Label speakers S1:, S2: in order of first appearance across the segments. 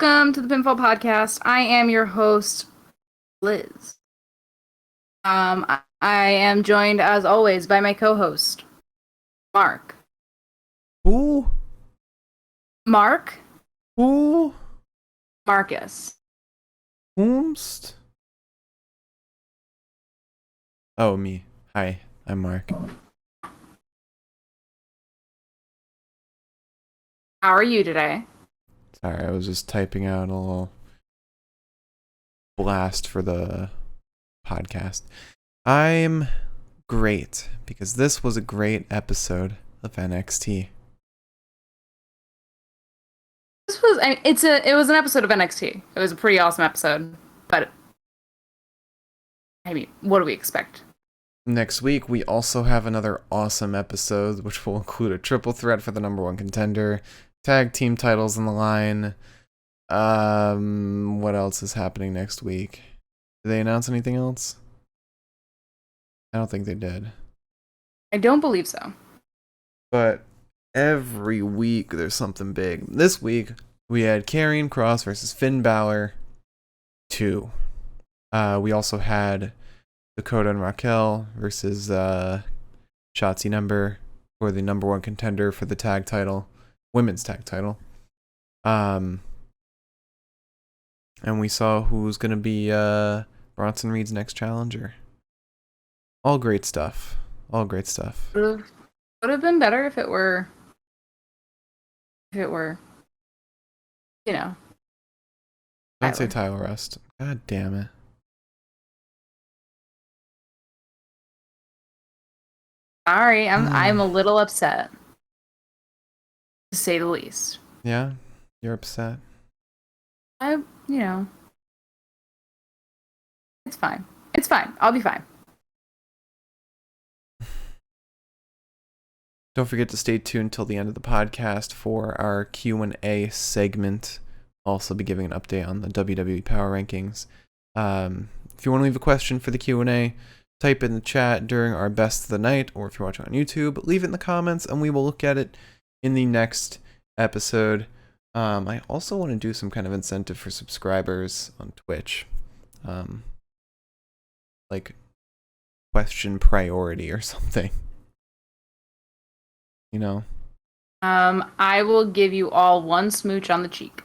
S1: Welcome to the Pinfall podcast. I am your host, Liz. I am joined as always by my co-host, Mark.
S2: Who?
S1: Mark?
S2: Who?
S1: Marcus.
S2: Whomst? Oh, me. Hi, I'm Mark.
S1: How are you today?
S2: Sorry, I was just typing out a little blast for the podcast. I'm great because this was a great episode of NXT.
S1: It was an episode of NXT. It was a pretty awesome episode, but I mean, what do we expect?
S2: Next week, we also have another awesome episode, which will include a triple threat for the number one contender, tag team titles on the line. What else is happening next week? Did they announce anything else? I don't think they did.
S1: I don't believe so.
S2: But every week there's something big. This week we had Karrion Kross versus Finn Balor 2. We also had Dakota and Raquel versus Shotzy and Ember for the number one contender for the tag title, women's tag title. And we saw who's gonna be Bronson Reed's next challenger. All great stuff. All great stuff.
S1: Would have been better if it were, you know.
S2: Don't say
S1: Tyler.
S2: Tyler Rust. God damn it.
S1: Sorry, I'm a little upset, to say the least.
S2: Yeah? You're upset?
S1: It's fine. It's fine. I'll be fine.
S2: Don't forget to stay tuned till the end of the podcast for our Q&A segment. Also be giving an update on the WWE Power Rankings. If you want to leave a question for the Q&A, type in the chat during our Best of the Night, or if you're watching on YouTube, leave it in the comments and we will look at it in the next episode. I also want to do some kind of incentive for subscribers on Twitch. Like question priority or something. You know?
S1: I will give you all one smooch on the cheek.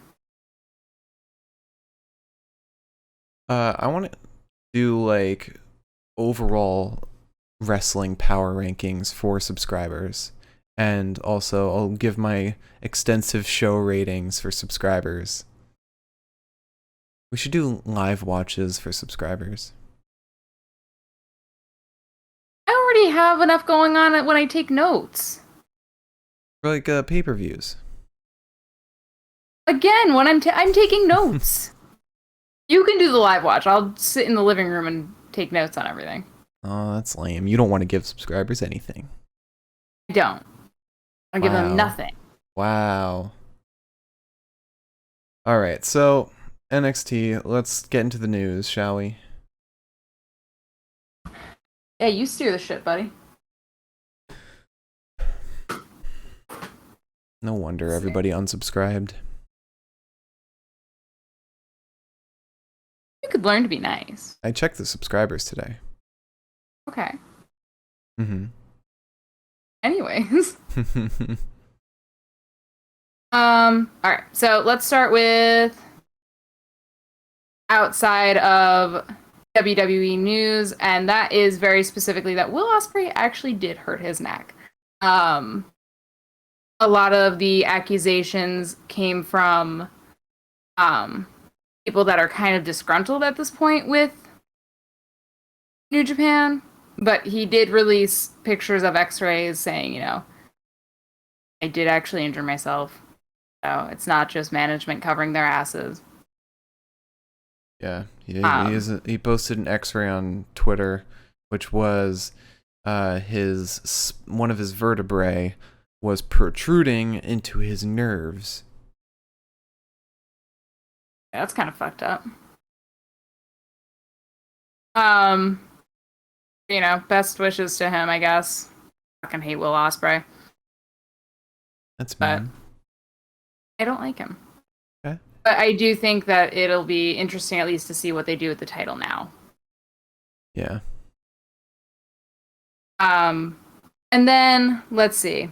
S2: I want to do like overall wrestling power rankings for subscribers. And also I'll give my extensive show ratings for subscribers. We should do live watches for subscribers.
S1: I already have enough going on when I take notes.
S2: For like pay-per-views.
S1: Again, when I'm taking notes. You can do the live watch. I'll sit in the living room and take notes on everything.
S2: Oh, that's lame. You don't want to give subscribers anything.
S1: I don't. I'll give them nothing.
S2: Wow. Alright, so NXT, let's get into the news, shall we?
S1: Yeah, you steer the shit, buddy.
S2: No wonder everybody unsubscribed.
S1: You could learn to be nice.
S2: I checked the subscribers today.
S1: Okay.
S2: Mm-hmm.
S1: Anyways. Alright, so let's start with outside of WWE news, and that is very specifically that Will Ospreay actually did hurt his neck. A lot of the accusations came from people that are kind of disgruntled at this point with New Japan, but he did release pictures of x-rays saying, I did actually injure myself. So it's not just management covering their asses.
S2: Yeah, he posted an x-ray on Twitter, which was one of his vertebrae was protruding into his nerves.
S1: Yeah, that's kind of fucked up. Best wishes to him, I guess. Fucking hate Will Ospreay.
S2: That's
S1: But
S2: mean.
S1: I don't like him.
S2: Okay.
S1: But I do think that it'll be interesting at least to see what they do with the title now.
S2: Yeah.
S1: And then let's see.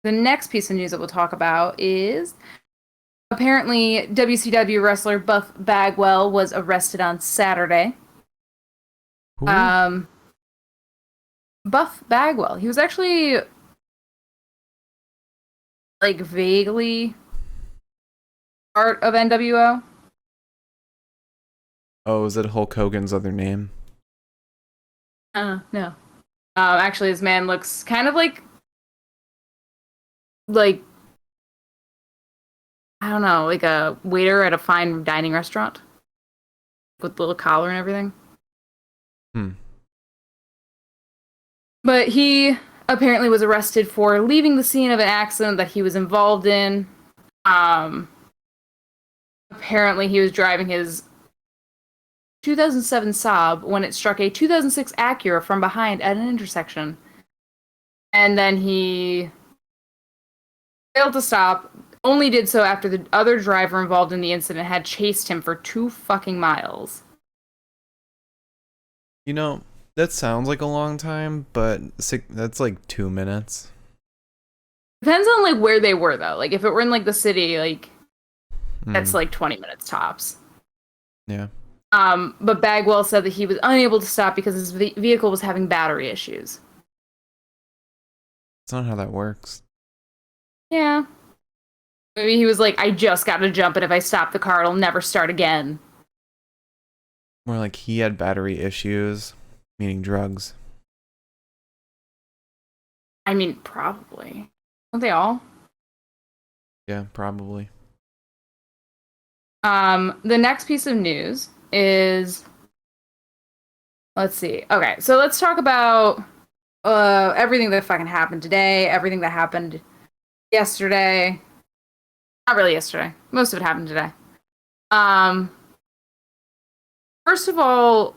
S1: The next piece of news that we'll talk about is apparently WCW wrestler Buff Bagwell was arrested on Saturday.
S2: Who?
S1: Buff Bagwell. He was actually like vaguely part of NWO.
S2: Oh, is it Hulk Hogan's other name?
S1: No. Actually, this man looks kind of like I don't know, like a waiter at a fine dining restaurant with a little collar and everything. But he apparently was arrested for leaving the scene of an accident that he was involved in. Apparently, he was driving his 2007 Saab when it struck a 2006 Acura from behind at an intersection. And then he failed to stop, only did so after the other driver involved in the incident had chased him for 2 fucking miles.
S2: You know, that sounds like a long time, but that's like 2 minutes.
S1: Depends on like where they were though. Like if it were in like the city, like that's like 20 minutes tops.
S2: Yeah.
S1: But Bagwell said that he was unable to stop because his vehicle was having battery issues.
S2: That's not how that works.
S1: Yeah. Maybe he was like, I just gotta jump, and if I stop the car, it'll never start again.
S2: More like he had battery issues, meaning drugs.
S1: I mean, probably. Don't they all?
S2: Yeah, probably.
S1: The next piece of news is, let's see. Okay, so let's talk about everything that fucking happened today, everything that happened yesterday. Not really yesterday. Most of it happened today. First of all,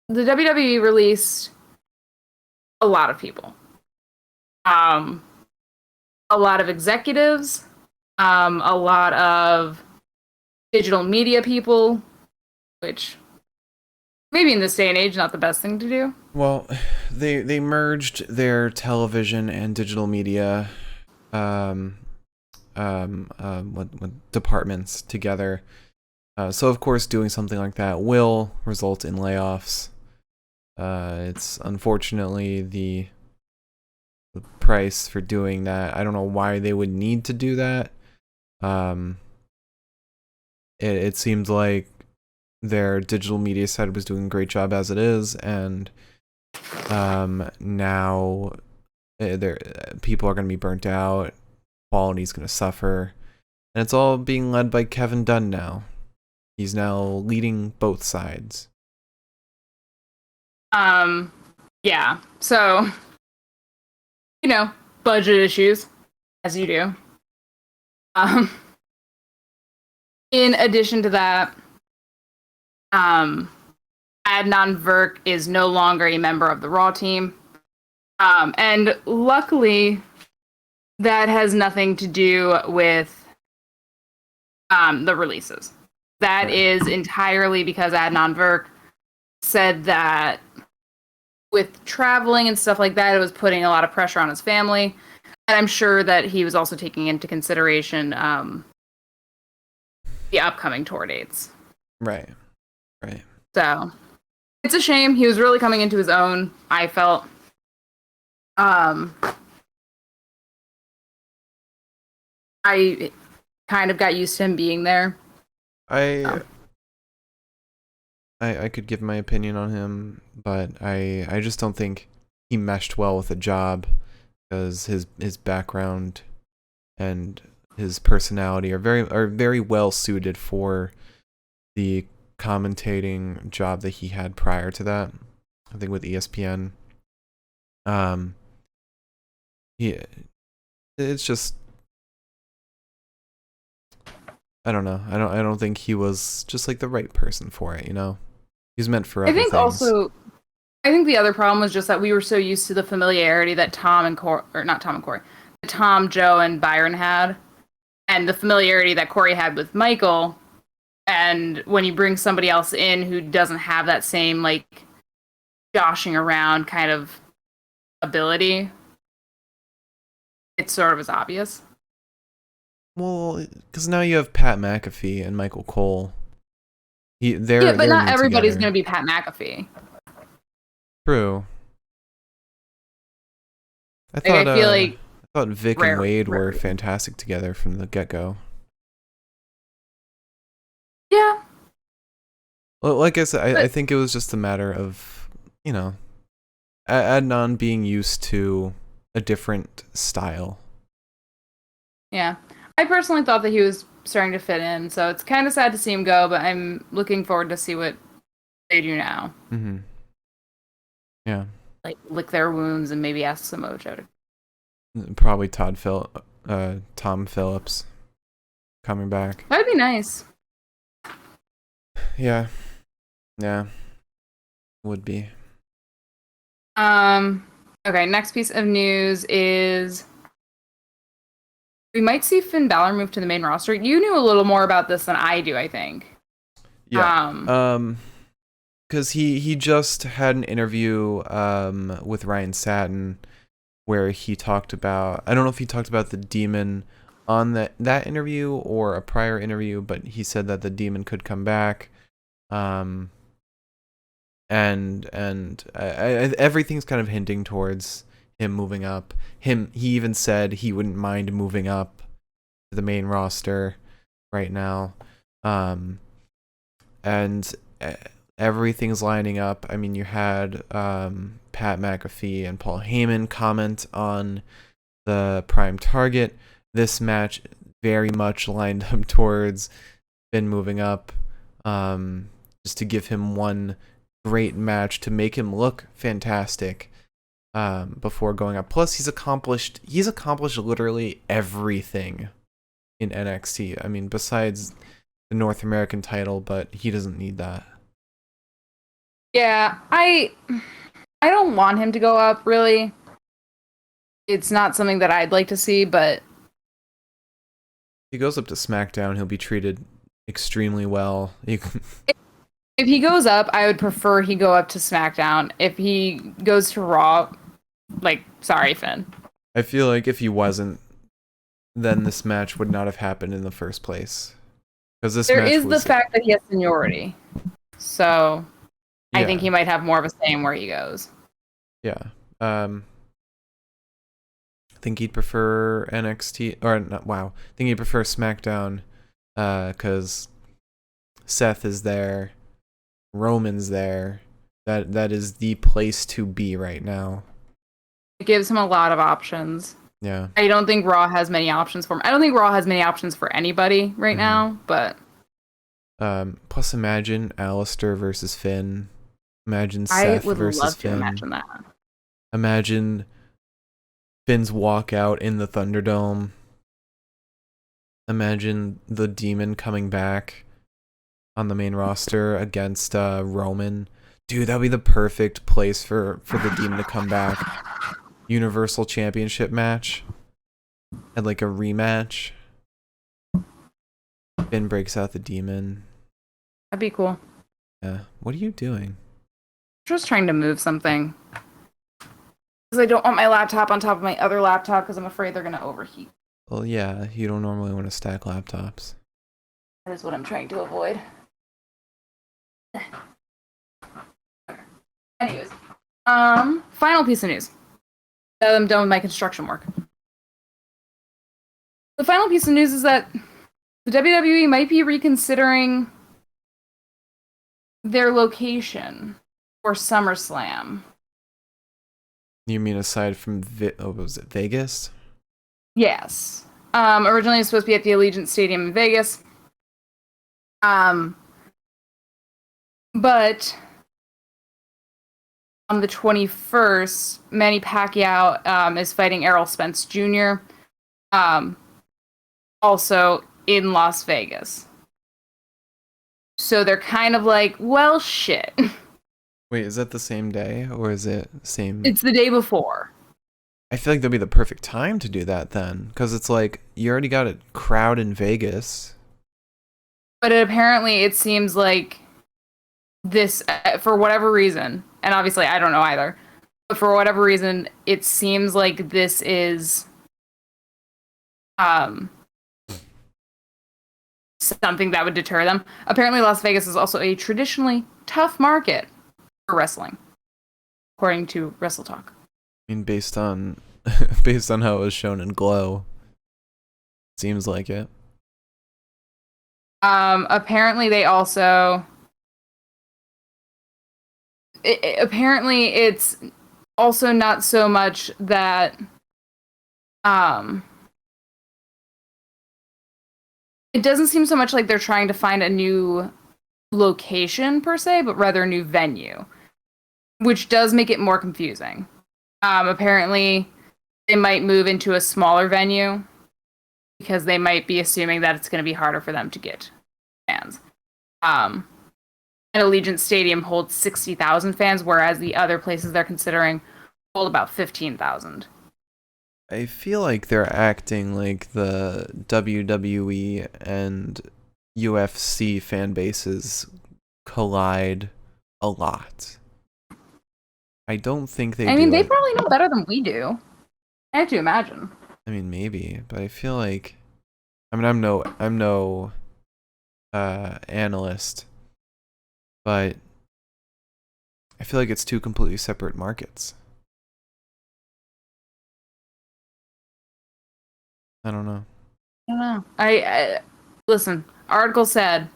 S1: the WWE released a lot of people. A lot of executives, a lot of digital media people, which maybe in this day and age, not the best thing to do.
S2: Well, they merged their television and digital media what departments together. So of course doing something like that will result in layoffs. It's unfortunately the price for doing that. I don't know why they would need to do that. It seemed like their digital media side was doing a great job as it is, and now people are going to be burnt out. Quality's going to suffer, and it's all being led by Kevin Dunn now. He's now leading both sides.
S1: Yeah. So, budget issues, as you do. In addition to that, Adnan Virk is no longer a member of the Raw team. And luckily, that has nothing to do with the releases. That is entirely because Adnan Virk said that with traveling and stuff like that, it was putting a lot of pressure on his family. And I'm sure that he was also taking into consideration the upcoming tour dates.
S2: Right.
S1: So, it's a shame. He was really coming into his own, I felt. I kind of got used to him being there.
S2: I could give my opinion on him, but I just don't think he meshed well with the job, because his background and his personality are very well suited for the commentating job that he had prior to that. I think with ESPN. It's just, I don't know. I don't think he was just like the right person for it, He's meant for other things.
S1: I think the other problem was just that we were so used to the familiarity that Tom, Joe, and Byron had. and the familiarity that Corey had with Michael. And when you bring somebody else in who doesn't have that same, like, joshing around kind of ability, it sort of is obvious.
S2: Well, because now you have Pat McAfee and Michael Cole. They're
S1: But not
S2: new
S1: everybody's
S2: together.
S1: going to be Pat McAfee.
S2: True. I
S1: feel like
S2: thought Vic and Wade were fantastic together from the get-go.
S1: Yeah.
S2: Well, like I said, I think it was just a matter of, Adnan being used to a different style.
S1: Yeah. I personally thought that he was starting to fit in, so it's kind of sad to see him go, but I'm looking forward to see what they do now.
S2: Mm-hmm. Yeah.
S1: Like, lick their wounds and maybe ask Samojo to...
S2: Probably Tom Phillips coming back.
S1: That'd be nice.
S2: Yeah. Yeah. Would be.
S1: Okay, next piece of news is we might see Finn Balor move to the main roster. You knew a little more about this than I do, I think.
S2: Yeah. Because he just had an interview with Ryan Satin where he talked about, I don't know if he talked about the demon on that interview or a prior interview, but he said that the demon could come back. And everything's kind of hinting towards him moving up. He even said he wouldn't mind moving up to the main roster right now. And everything's lining up. I mean, you had Pat McAfee and Paul Heyman comment on the Prime Target. This match very much lined up towards Finn moving up, just to give him one great match to make him look fantastic before going up. Plus, he's accomplished literally everything in NXT. I mean, besides the North American title, but he doesn't need that.
S1: Yeah, I don't want him to go up, really. It's not something that I'd like to see, but
S2: If he goes up to SmackDown, he'll be treated extremely well.
S1: if he goes up, I would prefer he go up to SmackDown. If he goes to Raw, sorry, Finn.
S2: I feel like if he wasn't, then this match would not have happened in the first place. Because
S1: there is the fact that he has seniority, so
S2: yeah.
S1: I think he might have more of a say in where he goes.
S2: Yeah. I think he'd prefer NXT, or not. Wow. I think he'd prefer SmackDown, because Seth is there, Roman's there. That is the place to be right now.
S1: It gives him a lot of options.
S2: Yeah.
S1: I don't think Raw has many options for him. I don't think Raw has many options for anybody right now, but
S2: plus imagine Alistair versus Finn. Imagine Seth versus Finn. I would love to
S1: imagine that.
S2: Imagine Finn's walkout in the Thunderdome. Imagine the Demon coming back on the main roster against Roman. Dude, that would be the perfect place for the Demon to come back. Universal Championship match. And like a rematch. Finn breaks out the Demon.
S1: That'd be cool.
S2: Yeah. What are you doing?
S1: Just trying to move something. Because I don't want my laptop on top of my other laptop because I'm afraid they're going to overheat.
S2: Well, yeah, you don't normally want to stack laptops.
S1: That is what I'm trying to avoid. Anyways. Final piece of news. I'm done with my construction work. The final piece of news is that the WWE might be reconsidering their location for SummerSlam.
S2: You mean aside from was it Vegas?
S1: Yes. Originally it was supposed to be at the Allegiant Stadium in Vegas. But on the 21st, Manny Pacquiao is fighting Errol Spence Jr. Also in Las Vegas. So they're kind of like, well, shit.
S2: Wait, is that the same day or is it same?
S1: It's the day before.
S2: I feel like that'd be the perfect time to do that then, because it's like you already got a crowd in Vegas.
S1: But apparently it seems like this, for whatever reason, and obviously I don't know either, but for whatever reason, it seems like this is something that would deter them. Apparently Las Vegas is also a traditionally tough market for wrestling, according to Wrestle Talk.
S2: I mean, based on based on how it was shown in Glow, seems like it.
S1: Apparently they also apparently it's also not so much that it doesn't seem so much like they're trying to find a new location per se, but rather a new venue, which does make it more confusing. Apparently they might move into a smaller venue because they might be assuming that it's going to be harder for them to get fans. And Allegiant Stadium holds 60,000 fans, whereas the other places they're considering hold about 15,000.
S2: I feel like they're acting like the WWE and UFC fan bases collide a lot. I don't think they do.
S1: I mean, they
S2: it.
S1: probably know better than we do. I have to imagine.
S2: I mean, maybe, but I feel like, I mean, I'm no analyst, but I feel like it's two completely separate markets. I don't know.
S1: I don't know. I listen. Article said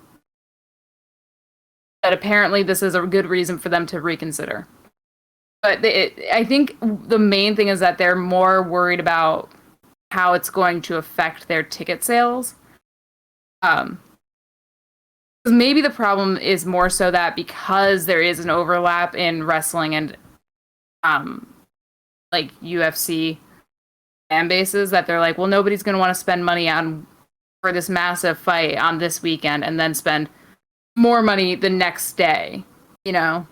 S1: that apparently this is a good reason for them to reconsider. But I think the main thing is that they're more worried about how it's going to affect their ticket sales. Maybe the problem is more so that because there is an overlap in wrestling and like UFC fan bases, that they're like, well, nobody's going to want to spend money on for this massive fight on this weekend and then spend more money the next day, you know?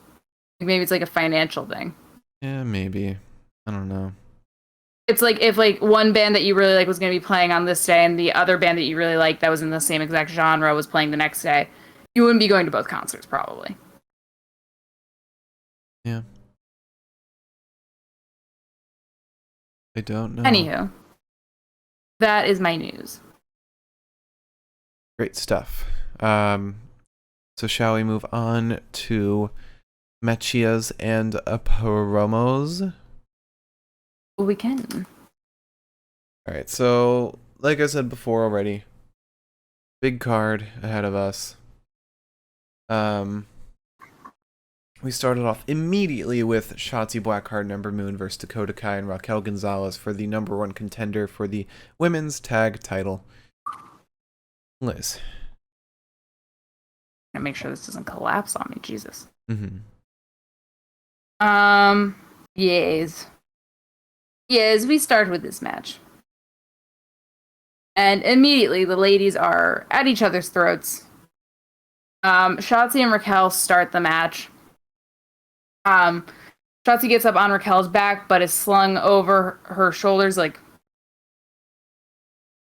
S1: Maybe it's like a financial thing.
S2: Yeah, maybe. I don't know.
S1: It's like if like one band that you really like was going to be playing on this day and the other band that you really like that was in the same exact genre was playing the next day, you wouldn't be going to both concerts probably.
S2: Yeah. I don't know.
S1: Anywho, that is my news.
S2: Great stuff. So shall we move on to matches and promos?
S1: We can.
S2: All right. So, like I said before already, big card ahead of us. We started off immediately with Shotzy Blackheart and Ember Moon versus Dakota Kai and Raquel Gonzalez for the #1 contender for the women's tag title. Liz.
S1: I'm gonna make sure this doesn't collapse on me, Jesus.
S2: Mm-hmm.
S1: Yes. Yes, we start with this match. And immediately the ladies are at each other's throats. Shotzy and Raquel start the match. Shotzy gets up on Raquel's back, but is slung over her shoulders like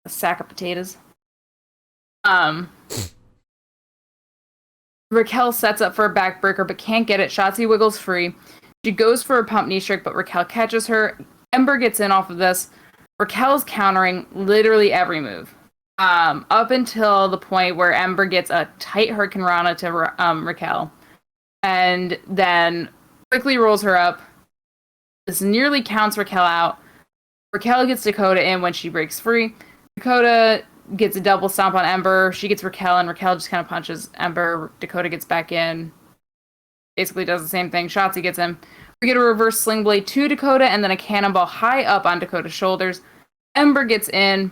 S1: a sack of potatoes. Raquel sets up for a backbreaker, but can't get it. Shotzy wiggles free. She goes for a pump knee strike, but Raquel catches her. Ember gets in off of this. Raquel's countering literally every move. Up until the point where Ember gets a tight Hurricane Rana to Raquel. And then quickly rolls her up. This nearly counts Raquel out. Raquel gets Dakota in when she breaks free. Dakota gets a double stomp on Ember. She gets Raquel, and Raquel just kind of punches Ember. Dakota gets back in. Basically does the same thing. Shotzi gets him. We get a reverse sling blade to Dakota, and then a cannonball high up on Dakota's shoulders. Ember gets in.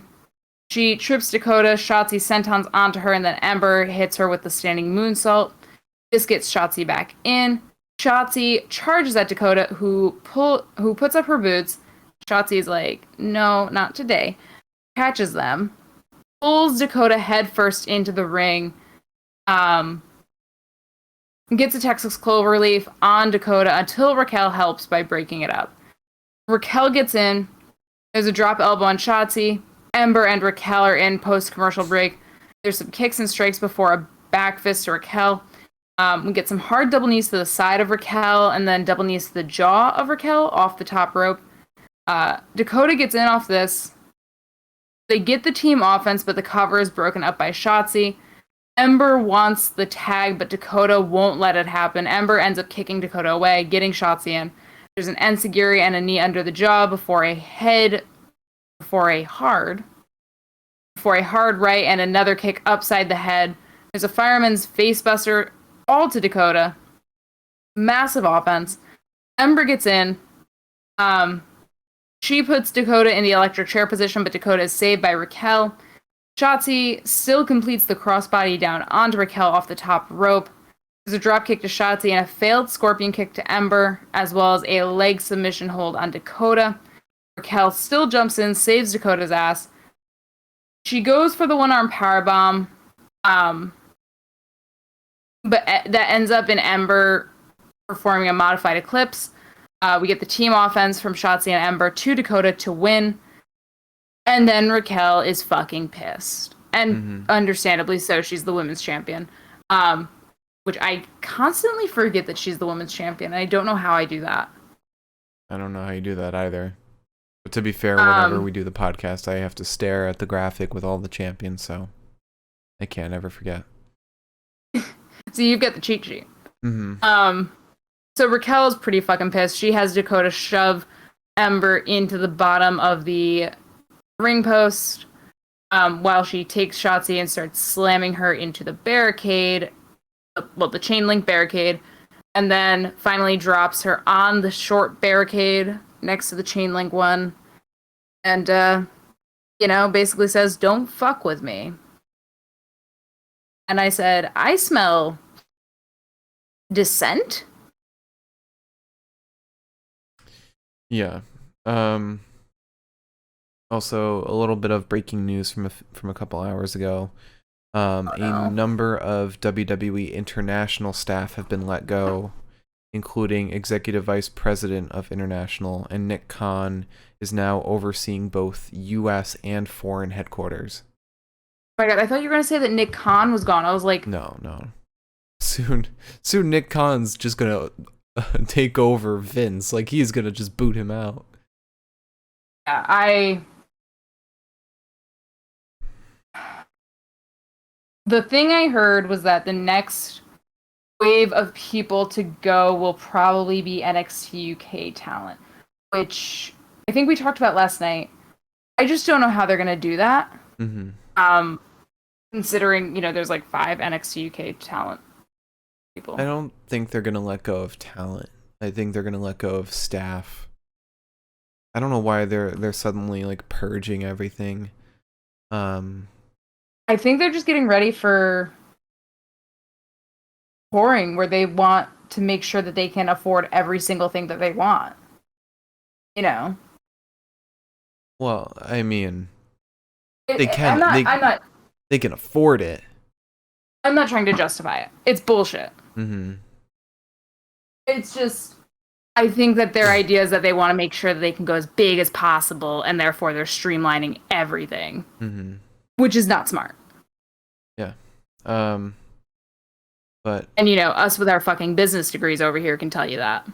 S1: She trips Dakota. Shotzi sentons onto her, and then Ember hits her with the standing moonsault. This gets Shotzi back in. Shotzi charges at Dakota, who puts up her boots. Shotzi's like, no, not today. Catches them. Pulls Dakota headfirst into the ring. Gets a Texas Cloverleaf on Dakota until Raquel helps by breaking it up. Raquel gets in. There's a drop elbow on Shotzy. Ember and Raquel are in post-commercial break. There's some kicks and strikes before a back fist to Raquel. We get some hard double knees to the side of Raquel and then double knees to the jaw of Raquel off the top rope. Dakota gets in off this. They get the team offense, but the cover is broken up by Shotzy. Ember wants the tag, but Dakota won't let it happen. Ember ends up kicking Dakota away, getting Shotzy in. There's an enziguri and a knee under the jaw before a hard right and another kick upside the head. There's a fireman's facebuster all to Dakota. Massive offense. Ember gets in. She puts Dakota in the electric chair position, but Dakota is saved by Raquel. Shotzy still completes the crossbody down onto Raquel off the top rope. There's a drop kick to Shotzy and a failed scorpion kick to Ember, as well as a leg submission hold on Dakota. Raquel still jumps in, saves Dakota's ass. She goes for the one-arm powerbomb, but that ends up in Ember performing a modified eclipse. We get the team offense from Shotzy and Ember to Dakota to win. And then Raquel is fucking pissed. And understandably so, she's the women's champion. Which I constantly forget that she's the women's champion. I don't know how I do that.
S2: I don't know how you do that either. But to be fair, whenever we do the podcast, I have to stare at the graphic with all the champions, so I can't ever forget.
S1: So you've got the cheat sheet. So Raquel is pretty fucking pissed. She has Dakota shove Ember into the bottom of the ring post while she takes Shotzy and starts slamming her into the barricade, the chain link barricade, and then finally drops her on the short barricade next to the chain link one, and basically says, "Don't fuck with me." And I said, "I smell dissent."
S2: Yeah. Also, a little bit of breaking news from a couple hours ago. A number of WWE international staff have been let go, including Executive Vice President of International, and Nick Khan is now overseeing both U.S. and foreign headquarters.
S1: Oh my god, I thought you were going to say that Nick Khan was gone. I was like...
S2: No. Soon Nick Khan's just going to take over Vince. Like, he's going to just boot him out.
S1: Yeah, The thing I heard was that the next wave of people to go will probably be NXT UK talent, which I think we talked about last night. I just don't know how they're going to do that. Considering, there's like 5 NXT UK talent people.
S2: I don't think they're going to let go of talent. I think they're going to let go of staff. I don't know why they're suddenly like purging everything.
S1: I think they're just getting ready for touring, where they want to make sure that they can afford every single thing that they want.
S2: Well, I mean, they can. They can afford it.
S1: I'm not trying to justify it. It's bullshit. It's just, I think that their idea is that they want to make sure that they can go as big as possible, and therefore they're streamlining everything, which is not smart.
S2: Yeah. But
S1: and us with our fucking business degrees over here can tell you that.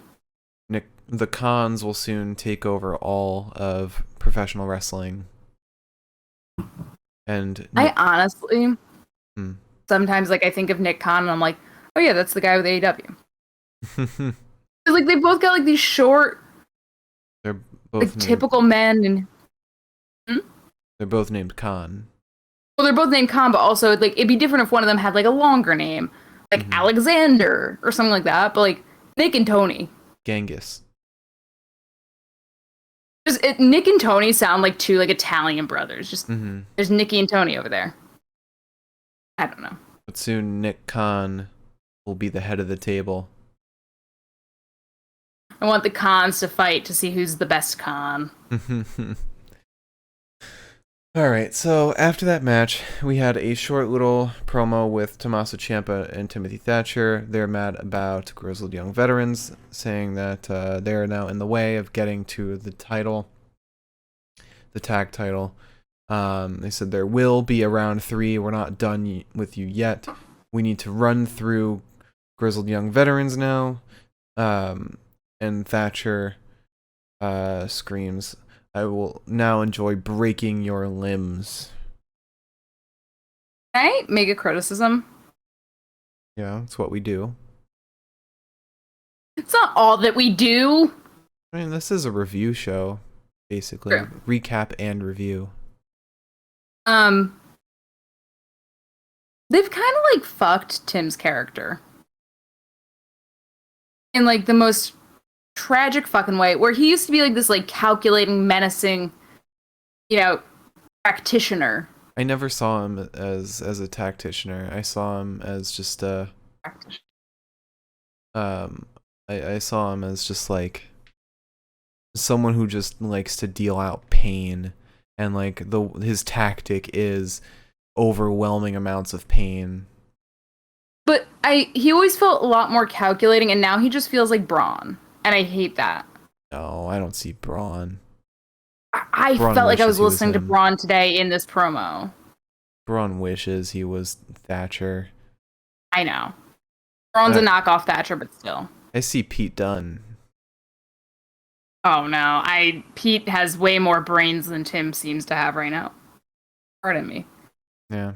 S2: The Khans will soon take over all of professional wrestling. And
S1: I honestly, sometimes I think of Nick Khan and I'm like, oh yeah, that's the guy with AEW. Like they both got these short,
S2: they're both
S1: typical men, and
S2: they're both named Khan.
S1: Well, they're both named Khan, but also it'd be different if one of them had a longer name, Alexander or something like that. But Nick and Tony,
S2: Genghis.
S1: Nick and Tony sound like two Italian brothers. Just there's Nicky and Tony over there. I don't know.
S2: But soon Nick Khan will be the head of the table.
S1: I want the Khans to fight to see who's the best Khan.
S2: Alright, so after that match, we had a short little promo with Tommaso Ciampa and Timothy Thatcher. They're mad about grizzled young veterans, saying that they're now in the way of getting to the title. the tag title. They said there will be a round 3. We're not done with you yet. We need to run through grizzled young veterans now. And Thatcher screams, I will now enjoy breaking your limbs.
S1: Can I make a criticism?
S2: Yeah, that's what we do.
S1: It's not all that we do.
S2: I mean, this is a review show, basically.
S1: True.
S2: Recap and review.
S1: They've kind of like fucked Tim's character in like the most tragic fucking way, where he used to be like this like calculating, menacing, practitioner.
S2: I never saw him as a tacticianer. I saw him as just I saw him as just like someone who just likes to deal out pain, and like his tactic is overwhelming amounts of pain.
S1: But he always felt a lot more calculating, and now he just feels like Braun, and I hate that.
S2: No, I don't see Braun.
S1: I
S2: Braun
S1: felt like I
S2: wishes
S1: was
S2: he was
S1: listening to
S2: him.
S1: Braun today in this promo.
S2: Braun wishes he was Thatcher.
S1: I know. Braun's a knockoff Thatcher, but still.
S2: I see Pete Dunne.
S1: Oh no, Pete has way more brains than Tim seems to have right now. Pardon me.
S2: Yeah.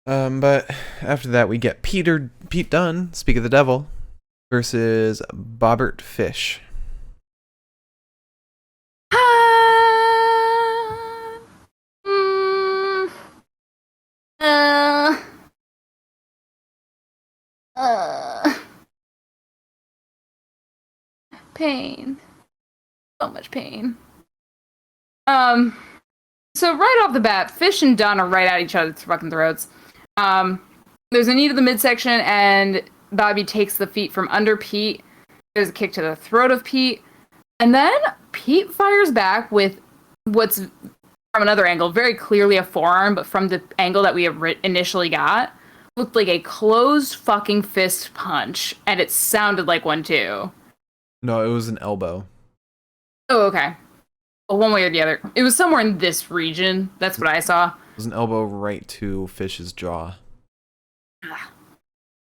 S2: But after that we get Pete Dunne, speak of the devil, versus Bobbert Fish.
S1: Pain. So much pain. So right off the bat, Fish and Dunn are right at each other's fucking throats. There's a knee to the midsection, and Bobby takes the feet from under Pete. There's a kick to the throat of Pete. And then Pete fires back with what's, from another angle, very clearly a forearm, but from the angle that we initially got, looked like a closed fucking fist punch, and it sounded like one too.
S2: No, it was an elbow.
S1: Oh, okay. Well, one way or the other. It was somewhere in this region. That's what I saw.
S2: It was an elbow right to Fish's jaw.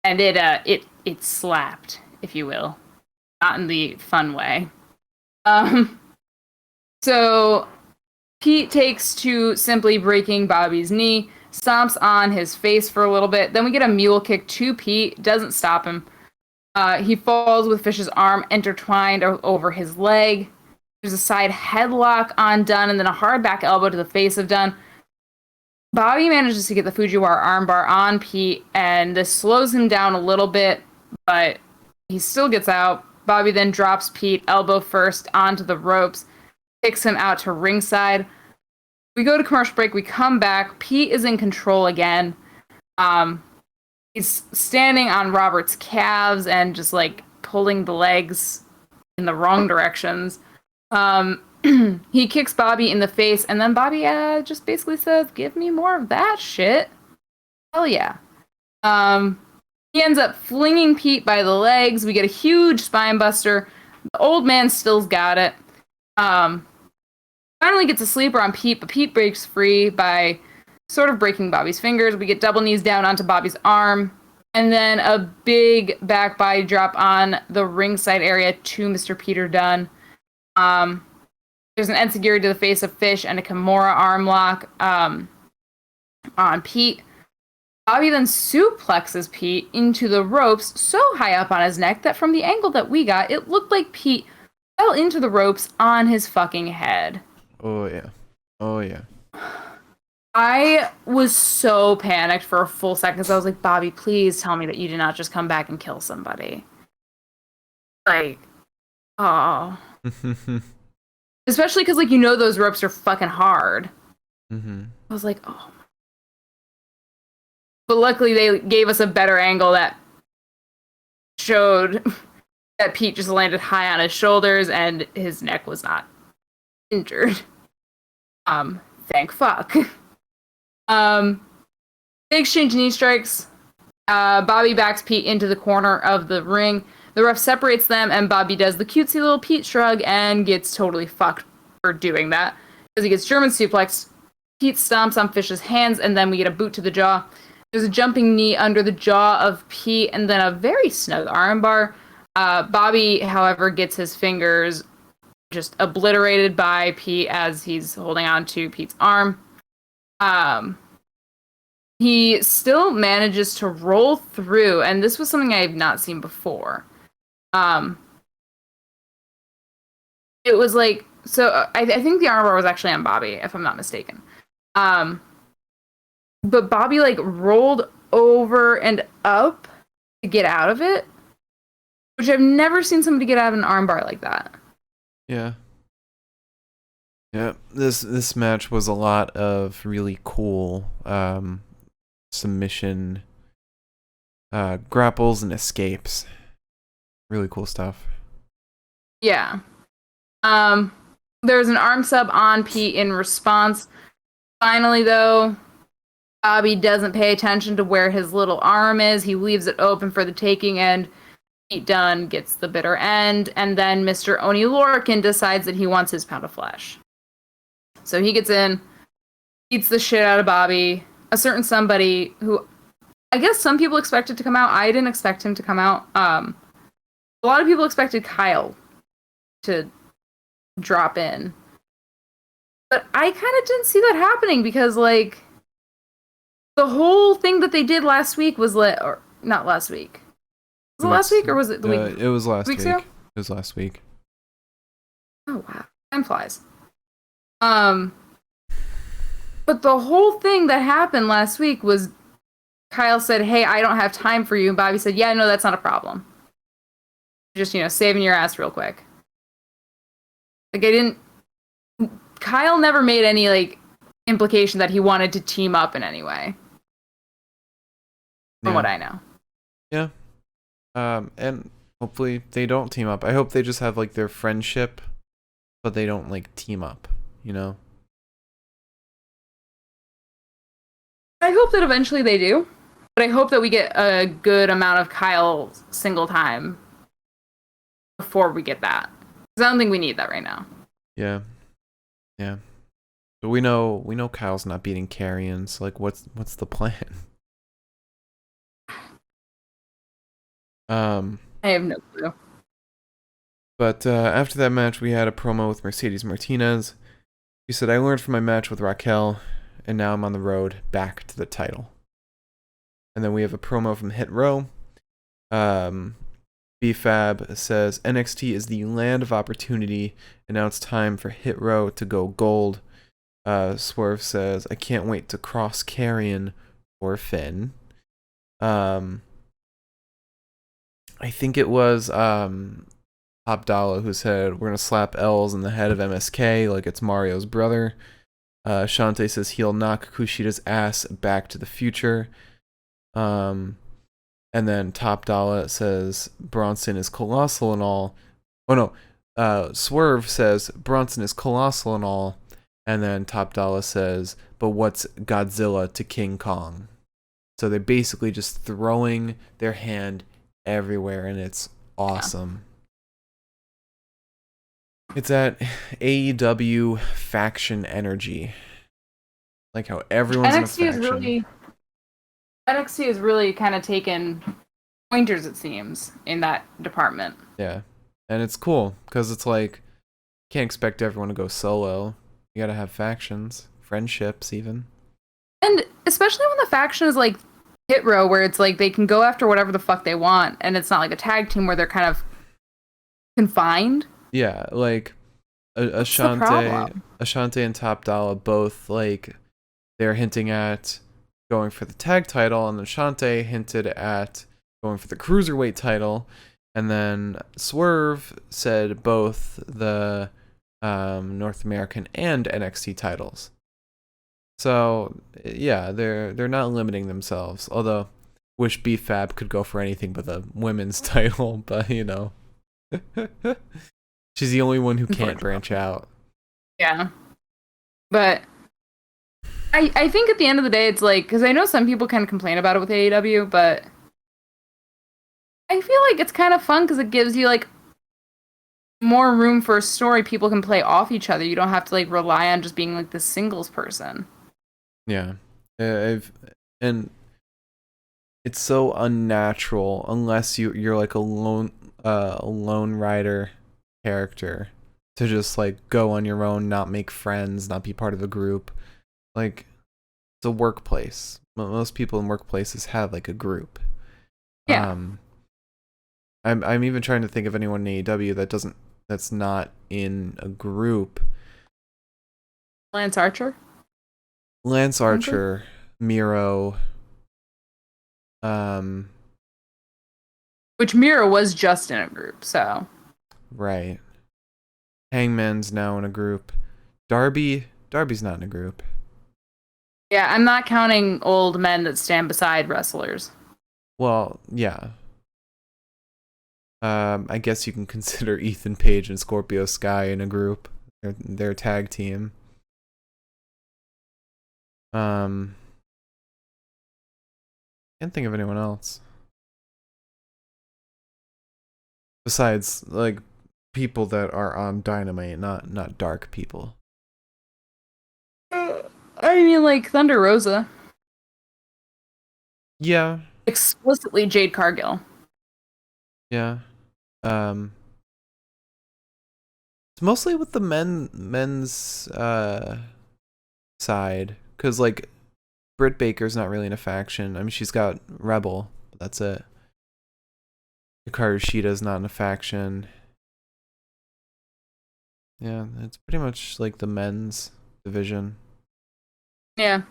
S1: And it slapped, if you will. Not in the fun way. So Pete takes to simply breaking Bobby's knee, stomps on his face for a little bit. Then we get a mule kick to Pete. Doesn't stop him. He falls with Fish's arm intertwined over his leg. There's a side headlock on Dunn, and then a hard back elbow to the face of Dunn. Bobby manages to get the Fujiwara armbar on Pete, and this slows him down a little bit, but he still gets out. Bobby then drops Pete elbow first onto the ropes, kicks him out to ringside. We go to commercial break. We come back. Pete is in control again. He's standing on Robert's calves and just like pulling the legs in the wrong directions. He kicks Bobby in the face, and then Bobby just basically says, "Give me more of that shit." Hell yeah. He ends up flinging Pete by the legs. We get a huge spine buster. The old man still's got it. Finally gets a sleeper on Pete, but Pete breaks free by sort of breaking Bobby's fingers. We get double knees down onto Bobby's arm, and then a big back body drop on the ringside area to Mr. Peter Dunn. There's an enziguri to the face of Fish and a Kimura arm lock on Pete. Bobby then suplexes Pete into the ropes so high up on his neck that from the angle that we got, it looked like Pete fell into the ropes on his fucking head.
S2: Oh, yeah. Oh, yeah.
S1: I was so panicked for a full second because I was like, Bobby, please tell me that you did not just come back and kill somebody. Like, oh. Especially because, like, those ropes are fucking hard.
S2: Mm-hmm.
S1: I was like, oh. But luckily they gave us a better angle that showed that Pete just landed high on his shoulders and his neck was not injured. Thank fuck. They exchange knee strikes. Bobby backs Pete into the corner of the ring. The ref separates them, and Bobby does the cutesy little Pete shrug and gets totally fucked for doing that. Because he gets German suplex, Pete stomps on Fish's hands, and then we get a boot to the jaw. There's a jumping knee under the jaw of Pete, and then a very snug armbar. Bobby, however, gets his fingers just obliterated by Pete as he's holding on to Pete's arm. He still manages to roll through, and this was something I have not seen before. It was like, so I think the armbar was actually on Bobby, if I'm not mistaken. But Bobby like rolled over and up to get out of it, which I've never seen somebody get out of an armbar like that.
S2: Yeah. Yeah, this match was a lot of really cool submission grapples and escapes. Really cool stuff.
S1: Yeah. There's an arm sub on Pete in response. Finally, though, Bobby doesn't pay attention to where his little arm is. He leaves it open for the taking, and Pete Dunn gets the bitter end. And then Mr. Oney Lorcan decides that he wants his pound of flesh. So he gets in, beats the shit out of Bobby. A certain somebody who, I guess some people expected to come out. I didn't expect him to come out. A lot of people expected Kyle to drop in. But I kind of didn't see that happening because, like, the whole thing that they did last week was or not last week. Was it last week or was it the week?
S2: It was last week.
S1: Ago?
S2: It was last week.
S1: Oh wow, time flies. But the whole thing that happened last week was Kyle said, "Hey, I don't have time for you," and Bobby said, "Yeah, no, that's not a problem. Just saving your ass real quick." Like Kyle never made any like implication that he wanted to team up in any way. From what I know.
S2: Yeah. And hopefully they don't team up. I hope they just have like their friendship, but they don't like team up, you know?
S1: I hope that eventually they do, but I hope that we get a good amount of Kyle single time before we get that. Because I don't think we need that right now.
S2: Yeah. Yeah. But we know Kyle's not beating Karrion, so like what's the plan?
S1: I have no clue.
S2: But after that match, we had a promo with Mercedes Martinez. She said, "I learned from my match with Raquel, and now I'm on the road back to the title." And then we have a promo from Hit Row. B-Fab says, "NXT is the land of opportunity, and now it's time for Hit Row to go gold." Swerve says, "I can't wait to cross Karrion or Finn." I think it was Top Dollar who said, "We're going to slap L's in the head of MSK like it's Mario's brother." Shantae says he'll knock Kushida's ass back to the future. And then Top Dollar says Bronson is colossal and all. Oh no, Swerve says Bronson is colossal and all. And then Top Dollar says, "But what's Godzilla to King Kong?" So they're basically just throwing their hand everywhere, and it's awesome. Yeah. It's at AEW faction energy. Like how everyone's in a faction.
S1: NXT is really kind of taken pointers, it seems, in that department.
S2: Yeah. And it's cool, because it's like, can't expect everyone to go solo. You gotta have factions, friendships even.
S1: And especially when the faction is like Hit Row, where it's like they can go after whatever the fuck they want, and it's not like a tag team where they're kind of confined.
S2: Yeah, like Ashante and Top Dollar both, like, they're hinting at going for the tag title, and Ashante hinted at going for the cruiserweight title, and then Swerve said both the North American and NXT titles. So yeah, they're not limiting themselves. Although, wish B-Fab could go for anything but the women's title, but you know, she's the only one who can't branch out.
S1: Yeah, but I think at the end of the day, it's like, because I know some people kind of complain about it with AEW, but I feel like it's kind of fun because it gives you like more room for a story. People can play off each other. You don't have to like rely on just being like the singles person.
S2: Yeah. And it's so unnatural unless you're like a lone rider character to just like go on your own, not make friends, not be part of a group. Like, it's a workplace. Most people in workplaces have like a group.
S1: Yeah.
S2: I'm even trying to think of anyone in AEW that's not in a group.
S1: Lance Archer.
S2: Lance Archer, Miro,
S1: Which Mira was just in a group, so.
S2: right. Hangman's now in a group. Darby's not in a group.
S1: Yeah, I'm not counting old men that stand beside wrestlers.
S2: Well, yeah. I guess you can consider Ethan Page and Scorpio Sky in a group. They're a tag team. Can't think of anyone else. Besides, like, people that are on Dynamite, not dark people.
S1: I mean, like Thunder Rosa.
S2: Yeah,
S1: Explicitly Jade Cargill.
S2: yeah. It's mostly with the men's side, cause like Britt Baker's not really in a faction. I mean, she's got Rebel, but that's it. Hikaru Shida's not in a faction. Yeah, it's pretty much like the men's division.
S1: Yeah.